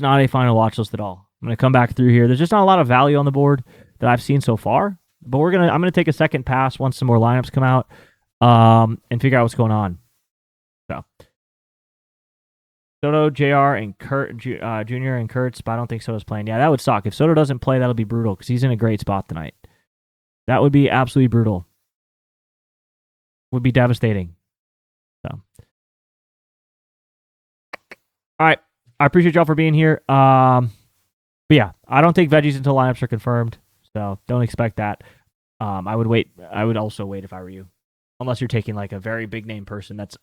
going to come back through here. There's just not a lot of value on the board that I've seen so far. But I'm going to take a second pass once some more lineups come out and figure out what's going on. So, Soto, JR, and Kurt Jr. and Kurtz, but I don't think Soto's playing. Yeah, that would suck. If Soto doesn't play, that'll be brutal because he's in a great spot tonight. That would be absolutely brutal. Would be devastating. So, all right. I appreciate y'all for being here. But yeah, I don't take veggies until lineups are confirmed. So don't expect that. I would wait. I would also wait if I were you. Unless you're taking like a very big name person that's